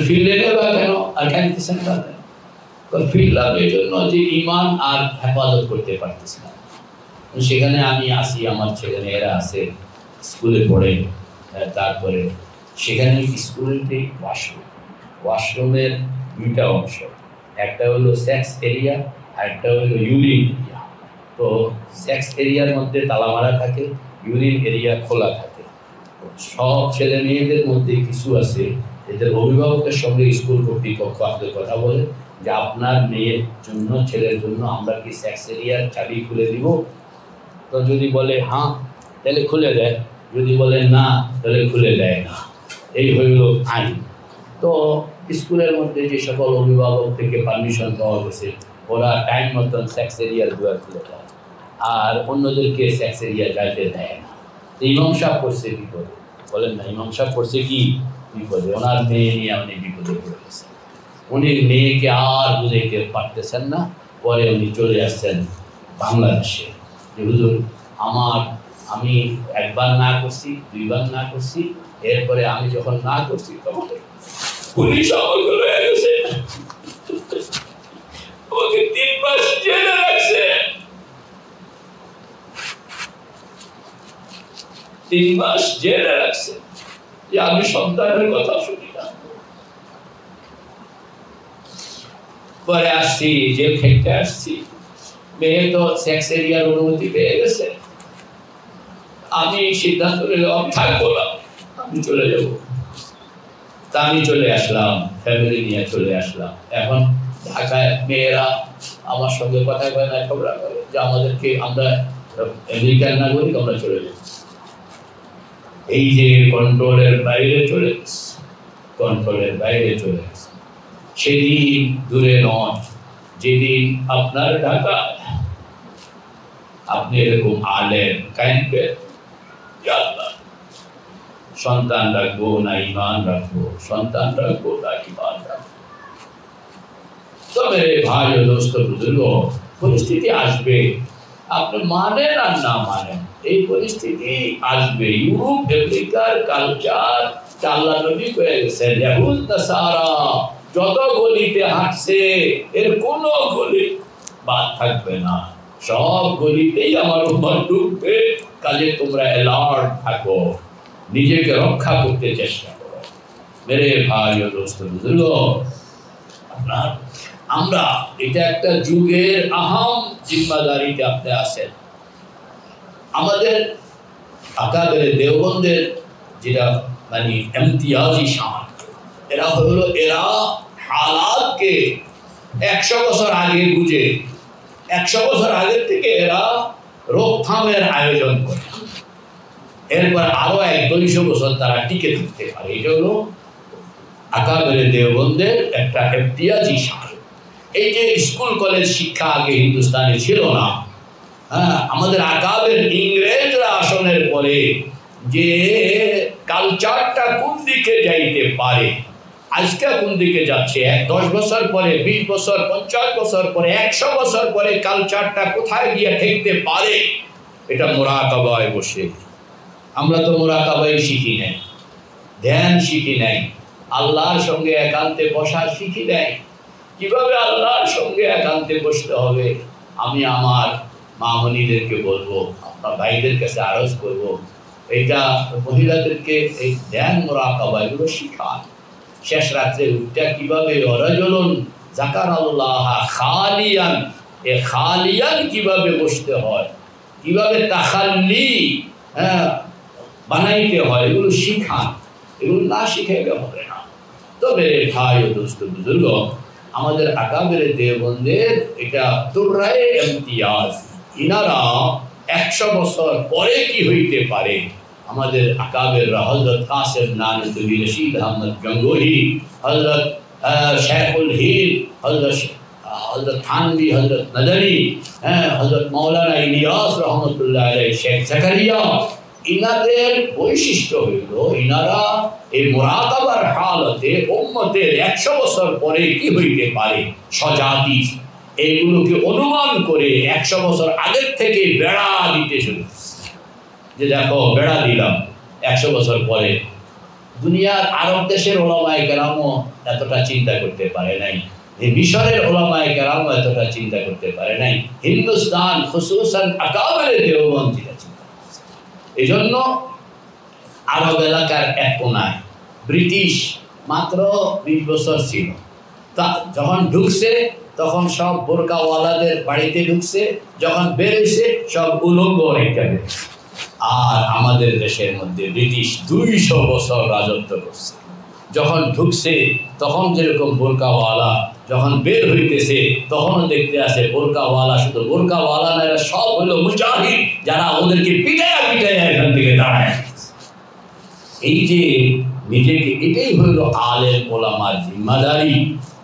ফিরলে বা কেন আর কাঁদতেছেন বা কেন? ফিরলাম এই জন্য যে ইমান আর হেফাজত করতে পারতেছি না। সেখানে আমি আসি, আমার ছেলে মেয়েরা আছে, স্কুলে পড়ে, তারপরে সেখানে স্কুলেতে ওয়াশরুমের দুইটা অংশ, একটা হলো সেক্স এরিয়া আর একটা হলো ইউরিন এরিয়া। তো সেক্স এরিয়ার মধ্যে তালা মারা থাকে, ইউরিন এরিয়া খোলা থাকে। সব ছেলে মেয়েদের মধ্যে কিছু আছে এদের অভিভাবকের সঙ্গে স্কুল কর্তৃপক্ষ আপনাদের কথা বলে যে আপনার মেয়ের জন্য, ছেলের জন্য আমরা কি সেক্স এরিয়ার চাবি খুলে দিব? তো যদি বলে হ্যাঁ তাহলে খুলে দেয়, যদি বলে না তাহলে খুলে দেয় না। এই হইল আইন। তো স্কুলের মধ্যে যে সকল অভিভাবক থেকে পারমিশন পাওয়া গেছে, ওরা টাইম মতন সেক্স এরিয়ার দুয়ার খুলে দেয়, আর অন্যদেরকে সেক্স এরিয়া যাইতে দেয় না। ইমাম সাহেব করছে কি করে বলেন না? ইমাম সাহেব করছে কি বিপদে, ওনার মেয়ে নিয়ে উনি বিপদে পড়ে গেছেন। উনি মেয়েকে আর বুঝাইতে পারতেছেন না। পরে উনি চলে আসছেন বাংলাদেশে, যে হুজুর আমি একবার না করছি, দুইবার না করছি, এরপরে আমি যখন না করছি তখন পুলিশ আমাকে লয়ে গেছে, আমাকে 3 মাস জেলে রাখছে। 3 মাস জেলে রাখছে যে আমি সন্তানের কথা শুনি না। পরে আসছি, জেল খেটে আসছি, মেয়ে তো সেক্স এরিয়ার অনুমতি পেয়ে গেছে। আমি সিদ্ধান্ত নিলাম থাকবো না, আমি চলে যাব। তা আমি চলে আসলাম, ফ্যামিলি নিয়ে চলে আসলাম। এখন ঢাকায় মেয়েরা আমার সঙ্গে কথা কয় না, ঝগড়া করে যে আমাদেরকে, আমরা আমেরিকার নাগরিক, আমরা চলে যাব। এই যে কন্ট্রোলের বাইরে চলে গেছে, কন্ট্রোলের বাইরে চলে গেছে। সেদিন দূরে নয়, যেদিন আপনার ঢাকা আপনি এরকম আলেম কাইন্ডে সন্তান রাখবো না ইমান রাখবো, সন্তান রাখবো না ইমান রাখবো। তবে ভাই ও দোস্ত বুজুর্গ, পরিস্থিতি আসবে, আপনি মানেন আর না মানেন, এই পরিস্থিতি আসবে। ইউরোপ আমেরিকার কালচার আল্লাহ নবী কয়ে গেছেন, ইহুদ নাসারা যত গলিতে হাঁটছে এর কোনো গলি বাদ থাকবে না, সব গলিতেই আমার উম্মত ঢুকবে। কাজে তোমরা অ্যালার্ট থাকো, নিজেকে রক্ষা করতে চেষ্টা করো। মেরে ভাই ও দোস্ত বুজুর্গ, আপনার আমরা এটা একটা যুগের আহাম জিম্মাদারিতে আপনি আছেন। আমাদের আকাবের দেওবন্দের যেটা মানে ইমতিয়াজি শান, এরা হলো, এরা হালাতকে 100 বছর আগে বুঝে 100 বছর আগের থেকে এরা রোকথামের আয়োজন করে, এরপর আরো 100-200 বছর তারা টিকে থাকতে পারে। এটা হলো আকাবের দেওবন্দের একটা ইমতিয়াজি শান। এই যে স্কুল কলেজ শিক্ষা আগে হিন্দুস্তানে ছিল না, হ্যাঁ, আমাদের আকাবের ইংরেজরা আসনের পরে যে কালচারটা কোন দিকে যাইতে পারে, আজকে কোন দিকে যাচ্ছে, 10 বছর পরে, 20 বছর, 50 বছর পরে, 100 বছর পরে কালচারটা কোথায় গিয়ে ঠেকতে পারে, এটা মুরাকাবায় বসে। আমরা তো মুরাকাবায় শিখি নাই, ধ্যান শিখি নাই, আল্লাহর সঙ্গে একান্তে বসা শিখি নাই। কিভাবে আল্লাহর সঙ্গে একান্তে বসতে হবে, আমি আমার মামনিদেরকে বলবো, আপনার ভাইদের কাছে আরজ করবো, এটা মহিলাদেরকে এই ধ্যান মুরাকাবা এগুলো শিখান। শেষ রাত্রে উঠটা কিভাবে অরাজলন জাকার আল্লাহ খালিয়ান, এ খালিয়ান কিভাবে বসতে হয়, কিভাবে তাখাল্লি বানাইতে হয়, এগুলো শিখান। এগুলো না শিখাইলে হবে না। তবে ভাই ও দোস্ত বুজুর্গ, আমাদের আকাবের দেওবন্দের এটা তুর্রায়ে ইমতিয়াজ, ইনারা 100 বছর পরে কি হইতে পারে, আমাদের আকাবের হযরত কাসেম নানুতুবি, রশিদ আহমদ গঙ্গোহী, হযরত শেখুল হিন্দ, হযরত থানভী, হযরত নদভী, হযরত মাওলানা ইলিয়াস রহমতুল্লাহ আলাইহি, শেখ জাকারিয়া, ইনাদের বৈশিষ্ট্য হইল ইনারা এই মুরাকাবার হালতে উম্মতের 100 বছর পরে কি হইতে পারে সজাতি, এইগুলোকে অনুমান করে 100 বছর আগের থেকে বেড়া দিতে শুরু, যে দেখো বেড়া দিলাম 100 বছর পরে। দুনিয়ার আরব দেশের ওলামায়ে কেরামও এতটা চিন্তা করতে পারে নাই, এই মিশরের ওলামায়ে কেরামও এতটা চিন্তা করতে পারে নাই, হিন্দুস্তান খুসুসান আকাবের দেওবন্দ চিন্তা করছে। এই জন্য আরব এলাকার এক কোনায় ব্রিটিশ মাত্র 20 বছর ছিল, তা যখন ঢুকছে তখন সব বোরকাওয়ালাদের বাড়িতে ঢুকছে, যখন বেরোইছে সব উলঙ্গ রেখে বেরোছে। আর আমাদের দেশের মধ্যে ব্রিটিশ 200 বছর রাজত্ব করছে। যখন ঢুকছে তখন যেরকম বোরকাওয়ালা, যখন বের হইতেছে তখনও দেখতে আসে বোরকাওয়ালা, শুধু বোরকাওয়ালা না, এরা সব হলো মুজাহিদ, যারা ওদেরকে পিটাইয়া পিটাইয়া এখান থেকে দাঁড়ায়। এই যে নিজেকে, এটাই হইল আলেম ওলামার জিম্মাদারি।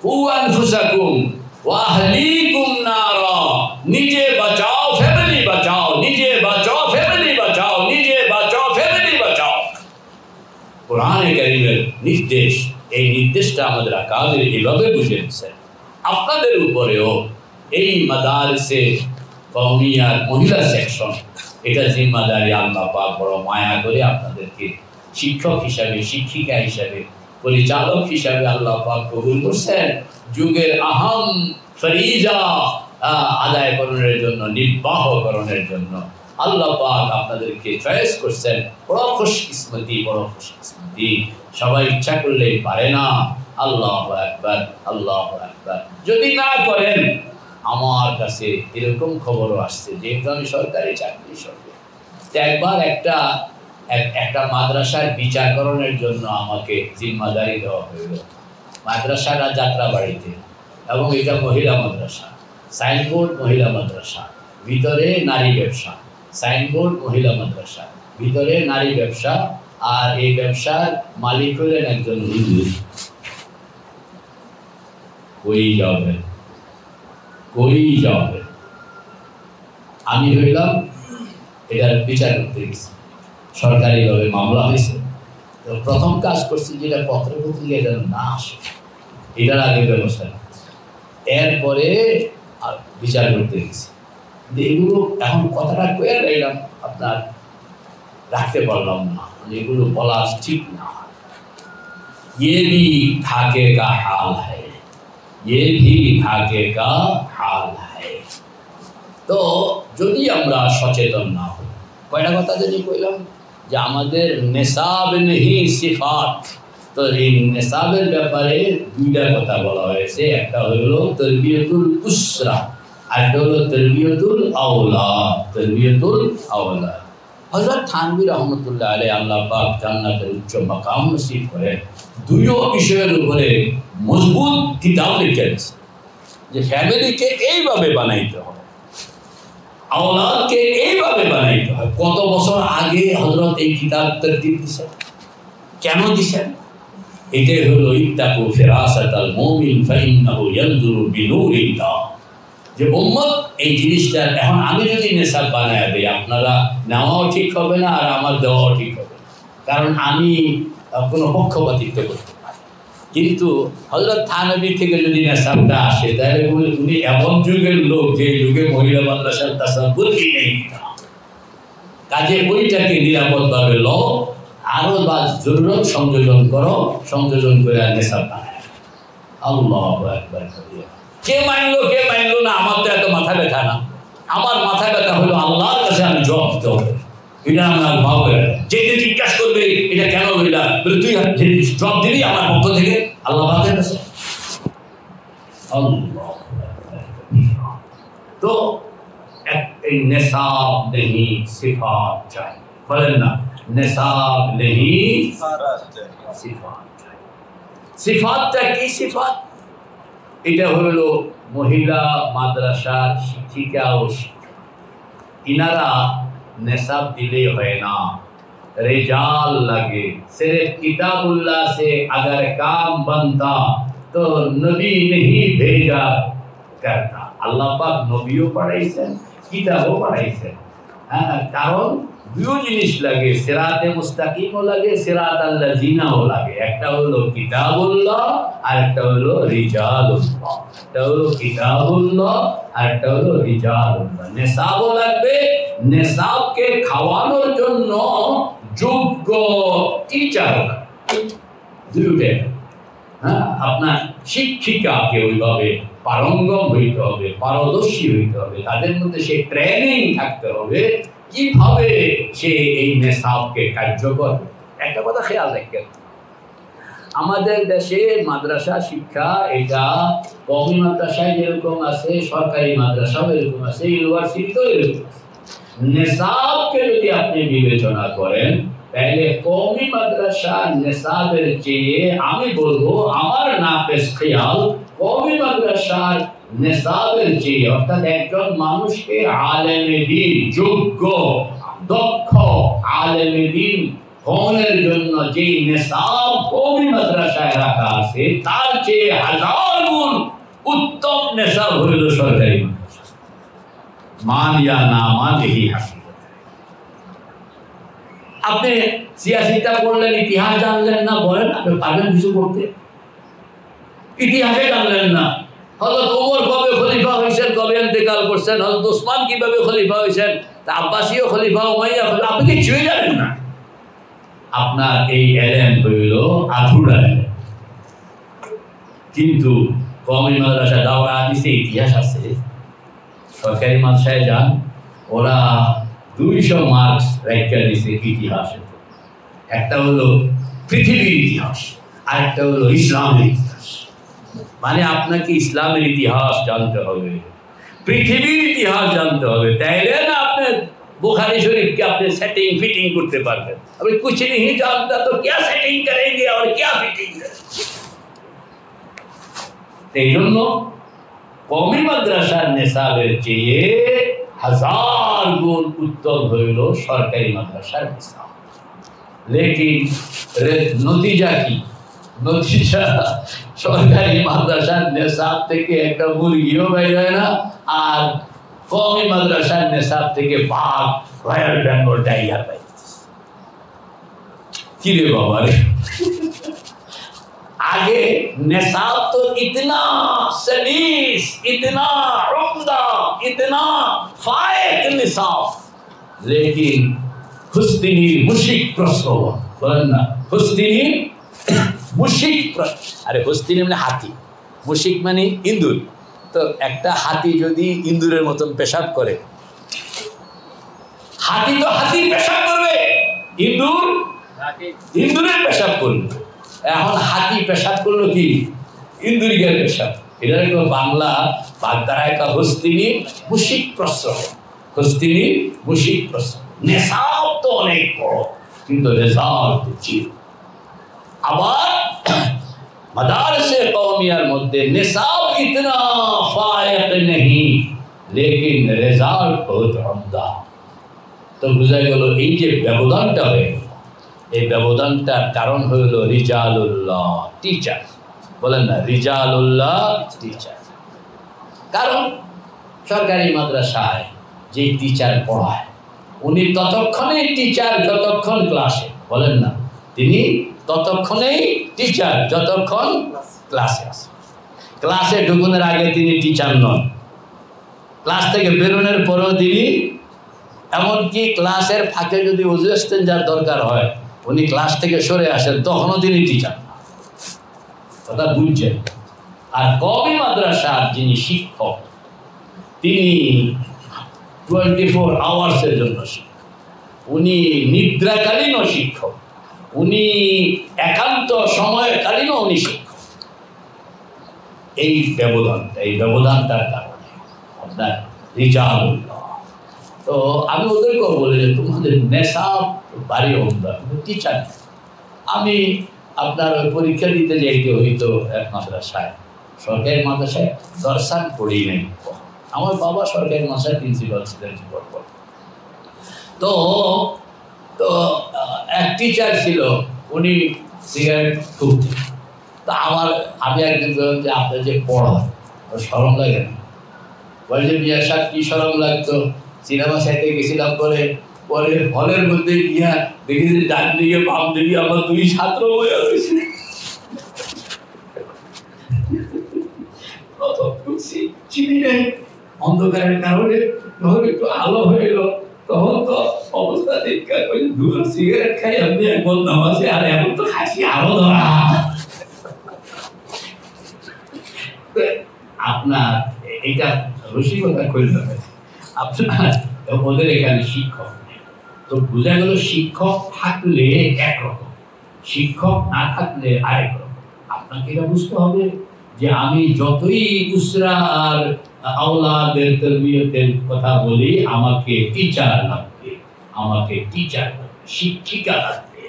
কু আনফুসাকুম ওয়া আহলিকুম নারা, নিজে বাঁচাও ফ্যামিলি বাঁচাও, নিজে বাঁচাও ফ্যামিলি বাঁচাও, নিজে বাঁচাও ফ্যামিলি বাঁচাও। কোরআনে কারীমের নির্দেশ, এই নির্দেশটা আমাদের আকাবের এভাবে বুঝে দিচ্ছেন। আপনাদের উপরেও এই মাদারিসে কওমিয়ার মহিলা সেকশন, এটা জিম্মাদারি আল্লাহ পাক বড় মায়া করে আপনাদেরকে শিক্ষক হিসাবে, শিক্ষিকা হিসাবে, পরিচালক হিসাবে আল্লাহ পাক কবুল করছেন। যুগের আহম ফরিজা আদায় করণের জন্য, নির্বাহকরণের জন্য আল্লাহ পাক আপনাদেরকে চয়েস করছেন, বড় খুশকিসমতি, বড় খুশকিসমতি। সবাই ইচ্ছা করলেই পারে না। আল্লাহু আকবার, আল্লাহু আকবার। যদি না করেন, আমার কাছে এরকম খবরও আসছে, যেহেতু আমি সরকারি চাকরি সরকার, একবার একটা মাদ্রাসার বিচারকরণের জন্য আমাকে জিম্মাদারি দেওয়া হইল মাদ্রাসাটা যাত্রাবাড়িতে, এবং এটা মহিলা মাদ্রাসা, সাইনবোর্ড মহিলা মাদ্রাসা, ভিতরে নারী ব্যবসা, সাইনবোর্ড মহিলা মাদ্রাসা, ভিতরে নারী ব্যবসা। আর এই ব্যবসার মালিক হলেন একজন হুজুর। কই যাবেন? আমি হইলাম এটার বিচার করতে গেছি, সরকারিভাবে মামলা হয়েছে। তো প্রথম কাজ করছি যেটা পত্র পত্রিকা যেন না আসে, এটার আগে ব্যবস্থা করছি, এরপরে বিচার করতে গেছি। এগুলো এখন কথাটা কয়ে রাখলাম, আপনার রাখতে পারলাম না, এগুলো বলা ঠিক না। ये भी धागे का हाल है, ये भी धागे का हाल है। তো যদি আমরা সচেতন না হই, কয়টা কথা যদি কইলাম যে আমাদের নেশাব নেহি সিফাত, তো এই নেশাবের ব্যাপারে দুইটা কথা বলা হয়েছে। একটা হলো তরবিয়তুল উসরা, আর একটা হলো তরবিয়তুল আওলাদ। তরবিয়তুল আওলাদ হযরত থানভী রহমতুল্লাহ আলাইহি, আল্লাহ পাক জান্নাতের উচ্চ মাকাম নসিব করেন, দুইও বিষয়ের উপরে মজবুত কিতাব লিখেছেন যে ফ্যামিলিকে এইভাবে বানাইতে হবে, আওলাদকে এইভাবে বানাইতে হয়। কত বছর আগে হযরত এই কিতাব তরতিব দিয়েছেন, কেন দিয়েছেন? এটাই হলো ইত্তাকু ফিরাসাতাল মুমিন ফাইন্নাহু ইয়ানজুরু বিনূরিল্লাহ, যে উম্মত এই জিনিসটা এখন আমি যদি নেশাব বানায় দিই, আপনারা নেওয়াও ঠিক হবে না, আর আমার দেওয়াও ঠিক হবে না, কারণ আমি কোনো পক্ষপাতিত্ব করতে পারি। কিন্তু হযরত থানভী থেকে যদি নেশাবটা আসে, তাহলে উনি এমন যুগের লোক যে যুগে মহিলা মাদ্রাসার তাসাব্বুরই নেই, কাজে ওইটাকে নিরাপদভাবে লও, আরো বা জরুরত সংযোজন করো, সংযোজন করে নেশাব বানায়। আল্লাহু আকবার। কে মানলো না, আমার তো এত মাথা ব্যথা না। আমার মাথা ব্যথা হলো আল্লাহর কাছে আমি জবাব দিতে হবে। এটা আমার ভাব করে যেদিন জিজ্ঞাসা করবে এটা কেন হইলা, বলে তুই জবাব দিবি আমার পক্ষ থেকে আল্লাহ পাকের কাছে। তো এই নেশাব নেহি সিফাত চাই, বলেন না, নেশাব নেহি সিফাত চাই। সিফাতটা কি? সিফাত এটা হলো মহিলা মাদ্রাসার শিক্ষিকা ও শিক্ষক, ইনারা नेसाब दिले है ना, रिजाल लगे। सिर्फ किताबुल्लाह से अगर काम बनता तो नबी नहीं भेजा करता। अल्लाह पाक नबीও পড়াইছেন, কিতাবও পড়াইছেন। কারণ দুটো জিনিস লাগে, সিরাতে মুস্তাকিমও লাগে, সিরাতাল্লাযিনাও লাগে। একটা হলো কিতাবুল্লাহ আর একটা হলো রিজালুল্লাহ। একটা হলো কিতাবুল্লাহ আর একটা হলো রিজালুল্লাহ। নেসাবও লাগবে, নেসাবকে খাওয়ানোর জন্য যোগ্য টিচার দুটোই। আপনার শিক্ষিকাকে ওইভাবে পারঙ্গম হইতে হবে, পারদর্শী হইতে হবে, তাদের মধ্যে সে ট্রেনিং থাকতে হবে কিভাবে সে এই নেশাবকে কার্যকর। একটা কথা খেয়াল রাখেন, আমাদের দেশে মাদ্রাসা শিক্ষা এটা কওমি মাদ্রাসায় যেরকম আছে, সরকারি মাদ্রাসাও এরকম আছে, ইউনিভার্সিটিতেও এরকম আছে। নেশাবকে যদি আপনি বিবেচনা করেন, তাহলে কওমি মাদ্রাসা নেশাবের চেয়ে আমি বলবো আমার নাফেস খেয়াল কওমি মাদ্রাসার নেশাবের চেয়ে, অর্থাৎ একজন মানুষকে আলেমে দ্বীন, যোগ্য দক্ষ আলেমে দ্বীন হওয়ার জন্য যে নেশাব কওমি মাদ্রাসায় রাখা আছে, তার চেয়ে হাজার গুণ উত্তম নেশাব হইল সরকারি মাদ্রাসা। মান ইয়া না মান এই হাকিকত। আপনি সিয়াসিটা পড়লেন, ইতিহাস জানলেন না, বলেন আপনি পারবেন কিছু করতে? ইতিহাসে জানলেন না, হযরত ওমর কবে খলিফা হয়েছেন, কবে ইন্তেকাল করছেন, হযরত ওসমান কিভাবে খলিফা হয়েছেন, তা আব্বাসীয় খলিফা, উমাইয়া খলিফা, আপনি কিছুই জানেন না। আপনার এই এলেম হইল আধুরা এলেম। কিন্তু কওমি মাদ্রাসা দাওরা হাদিসে ইতিহাস আছে। সরকারি মাদ্রাসায় যান, ওরা 200 মার্কস রেখা দিছে ইতিহাসে। একটা হলো পৃথিবীর ইতিহাস, আরেকটা হলো ইসলামের ইতিহাস। মানে আপনাকে ইসলামের ইতিহাস জানতে হবে, পৃথিবীর ইতিহাস জানতে হবে, তাইলে না আপনি बुखारी शरीफ के अपने सेटिंग फिटिंग करते पारबें। अभी कुछ नहीं जानता तो क्या सेटिंग करेंगे और क्या फिटिंग करेंगे। तेजन्नो कौमी मद्रासार निसाबेर चेये 1000 गुण उत्तम हইল सरकारी मद्रासार निसाब। लेकिन नतीजा की, नतीजा सरकारी मद्रासार निसाब থেকে একটা মুরগিও বের হয় না, আর कौमी मद्रासार निसाब থেকে बाघ रॉयल बेंगल टाइगर पाइছে। কি রে বাবা রে, आगे निसाब तो इतना सलीस, इतना उम्दा, इतना फायक निसाब, लेकिन हुस्तिनी मुशिक प्रश्न बोलें ना, हुस्तिनी मुशिक प्रश्न। अरे हुस्तिनी মানে হাতি, মুশিক মানে ইঁদুর। তো একটা হাতি যদি ইঁদুরের মতন পেশাব করে, হাতি তো হাতির পেশাব করবে, ইঁদুর ইঁদুরের পেশাব করবে। এখন হাতি পেশাব করলো কি, ইঁদুরিকের পেশাব। এটা একটা বাংলা বাগদারায় কা হস্তিনী মুশিক প্রশ্ন, হস্তিনী মুশিক প্রশ্ন। নেশাব তো অনেক বড়, কিন্তু রেজাল্ট জিরো। আবার मदारसे कौमियार मध्य निसाब इतना फायक नहीं, लेकिन रिजल्ट बहुत उम्दा। तो बुझा गেল এই যে ব্যবধানটা হয়ে গেল, এই ব্যবধানটার কারণ হলো রিজালুল্লাহ টিচার। বলেন না রিজালুল্লাহ টিচার। কারণ সরকারি মাদ্রাসায় যে টিচার পড়ায় উনি ততক্ষণে টিচার যতক্ষণ ক্লাসে, বলেন না তিনি ততক্ষণেই টিচার যতক্ষণ ক্লাসে আসে। ক্লাসে ঢুকুনের আগে তিনি টিচার নন, ক্লাস থেকে বেরোনোর পরেও তিনি, এমনকি ক্লাসের ফাঁকে যদি ওযু ইস্তেঞ্জার দরকার হয় উনি ক্লাস থেকে সরে আসেন, তখনও তিনি টিচার না। কথা বুঝছেন? আর কওমি মাদ্রাসার যিনি শিক্ষক তিনি 24 আওয়ার্সের জন্য শিক্ষক, উনি নিদ্রাকালীনও শিক্ষক, উনি একান্ত সময়কালীনও উনি শিক্ষক। এই ব্যবধানটার কারণে আপনার রিজালুল্লাহ। তো আমি ওদেরকেও বলি যে তোমাদের নেশাব ভারী উম্দা, টিচার। আমি আপনার পরীক্ষা দিতে যাইতে হইতো এক মাদ্রাসায়, সরকারি মাদ্রাসায় দর্শন পড়ি নাই। আমার বাবা সরকারি মাদ্রাসার প্রিন্সিপাল ছিলেন। তো তো এক টিচার ছিল, উনি সিগারেট ফুঁকতেন। তা আমি একদিন বললাম যে আপনার যে পড়া শরম লাগে না? বলছে মিয়া সাহেব কী শরম লাগতো, সিনেমা সাইতে গেছিলাম, পরে হলের মধ্যে গিয়া দেখি যে ডান দিকে বাম দিকে আমার 2 ছাত্র বয়ে রয়েছে। চিনি নেই, অন্ধকারের কারণে তখন একটু আলো হয়ে এলো, তখন তো অবস্থা চিৎকার করে দূর সিগারেট খাই আপনি একবার নামাজে, আর এখন তো খাসি আরো ধরা। আপনার এটা রসিকতা করতে হবে। আপনার ওদের এখানে শিক্ষক, তো বোঝা গেল শিক্ষক থাকলে একরকম, শিক্ষক না থাকলে আরেক রকম। আপনাকে এটা বুঝতে হবে যে আমি যতই উসরা আর আওলাদের তরবিয়তের কথা বলি, আমাকে টিচার লাগবে, আমাকে টিচার লাগবে, শিক্ষিকা লাগবে।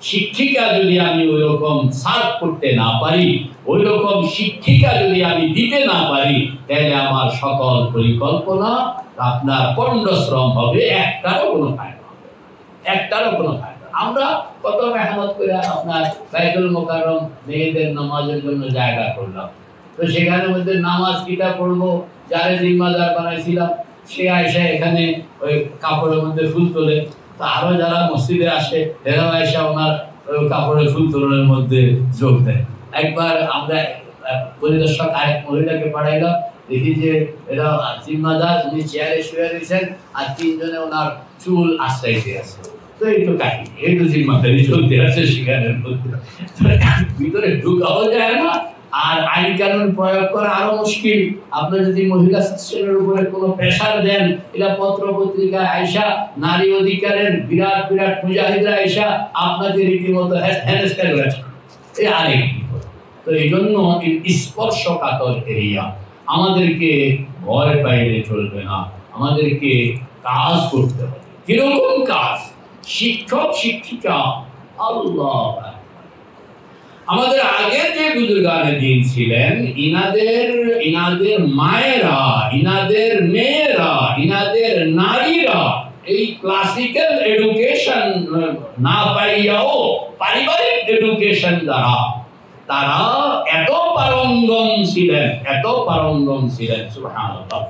শিক্ষিকা যদি আমি ওই রকম সার্ভ করতে না পারি, ওই রকম শিক্ষিকা যদি আমি দিতে না পারি, তাহলে আমার সকল পরিকল্পনা আপনার পণ্ডশ্রম হবে, একটারও কোনো ফায়দা হবে, একটারও কোনো ফায়দা। আমরা কত মেহনত করে আপনার বাইতুল মোকাররম মেয়েদের নামাজের জন্য জায়গা করলাম, তো সেখানে মধ্যে নামাজ কিটা পড়বো, যারে জিম্মাদার বানাইছিলাম সে আয়সা এখানে ওই কাপড়ের মধ্যে ফুল তোলে। তো আরও যারা মসজিদে আসে এরাও আয়সা ওনার কাপড়ের ফুল তোলনের মধ্যে যোগ দেয়। একবার আমরা পরিদর্শক আরেক মহিলাকে পাঠাইলাম, দেখি যে এরা জিম্মাদার, উনি চেয়ারে শুয়ে রয়েছেন আর 3 জনে ওনার চুল আশ্রাইতে আছে। তো এই তো কাহিনী, এই তো জিম্মাদারি চলতে আছে সেখানের মধ্যে, ভিতরে ঢুকাও যায় না আর আইন কানুন প্রয়োগ করা আরো মুশকিল। আপনি যদি মহিলা সেকশনের উপরে কোনো প্রেসার দেন, এটা পত্র পত্রিকায় আইসা নারী অধিকারের বিরাট বিরাট মুজাহিদরা আইসা আপনাকে রীতিমতো হেনস্থা করেছে, এই আরেক বিপদ। তো এই জন্য স্পর্শকাতর এরিয়া, আমাদেরকে ভয় পাইলে চলবে না, আমাদেরকে কাজ করতে হবে। কিরকম কাজ? শিক্ষক শিক্ষিকা, আল্লাহ আমাদের আগের যে বুজুর্গানে দিন ছিলেন, ইনাদের মায়েরা, ইনাদের মেয়েরা, ইনাদের নারীরা এই ক্লাসিক্যাল এডুকেশন না পাইয়াও পারিবারিক এডুকেশন দ্বারা তারা এত পারঙ্গম ছিলেন, এত পারঙ্গম ছিলেন, সুবহানাল্লাহ।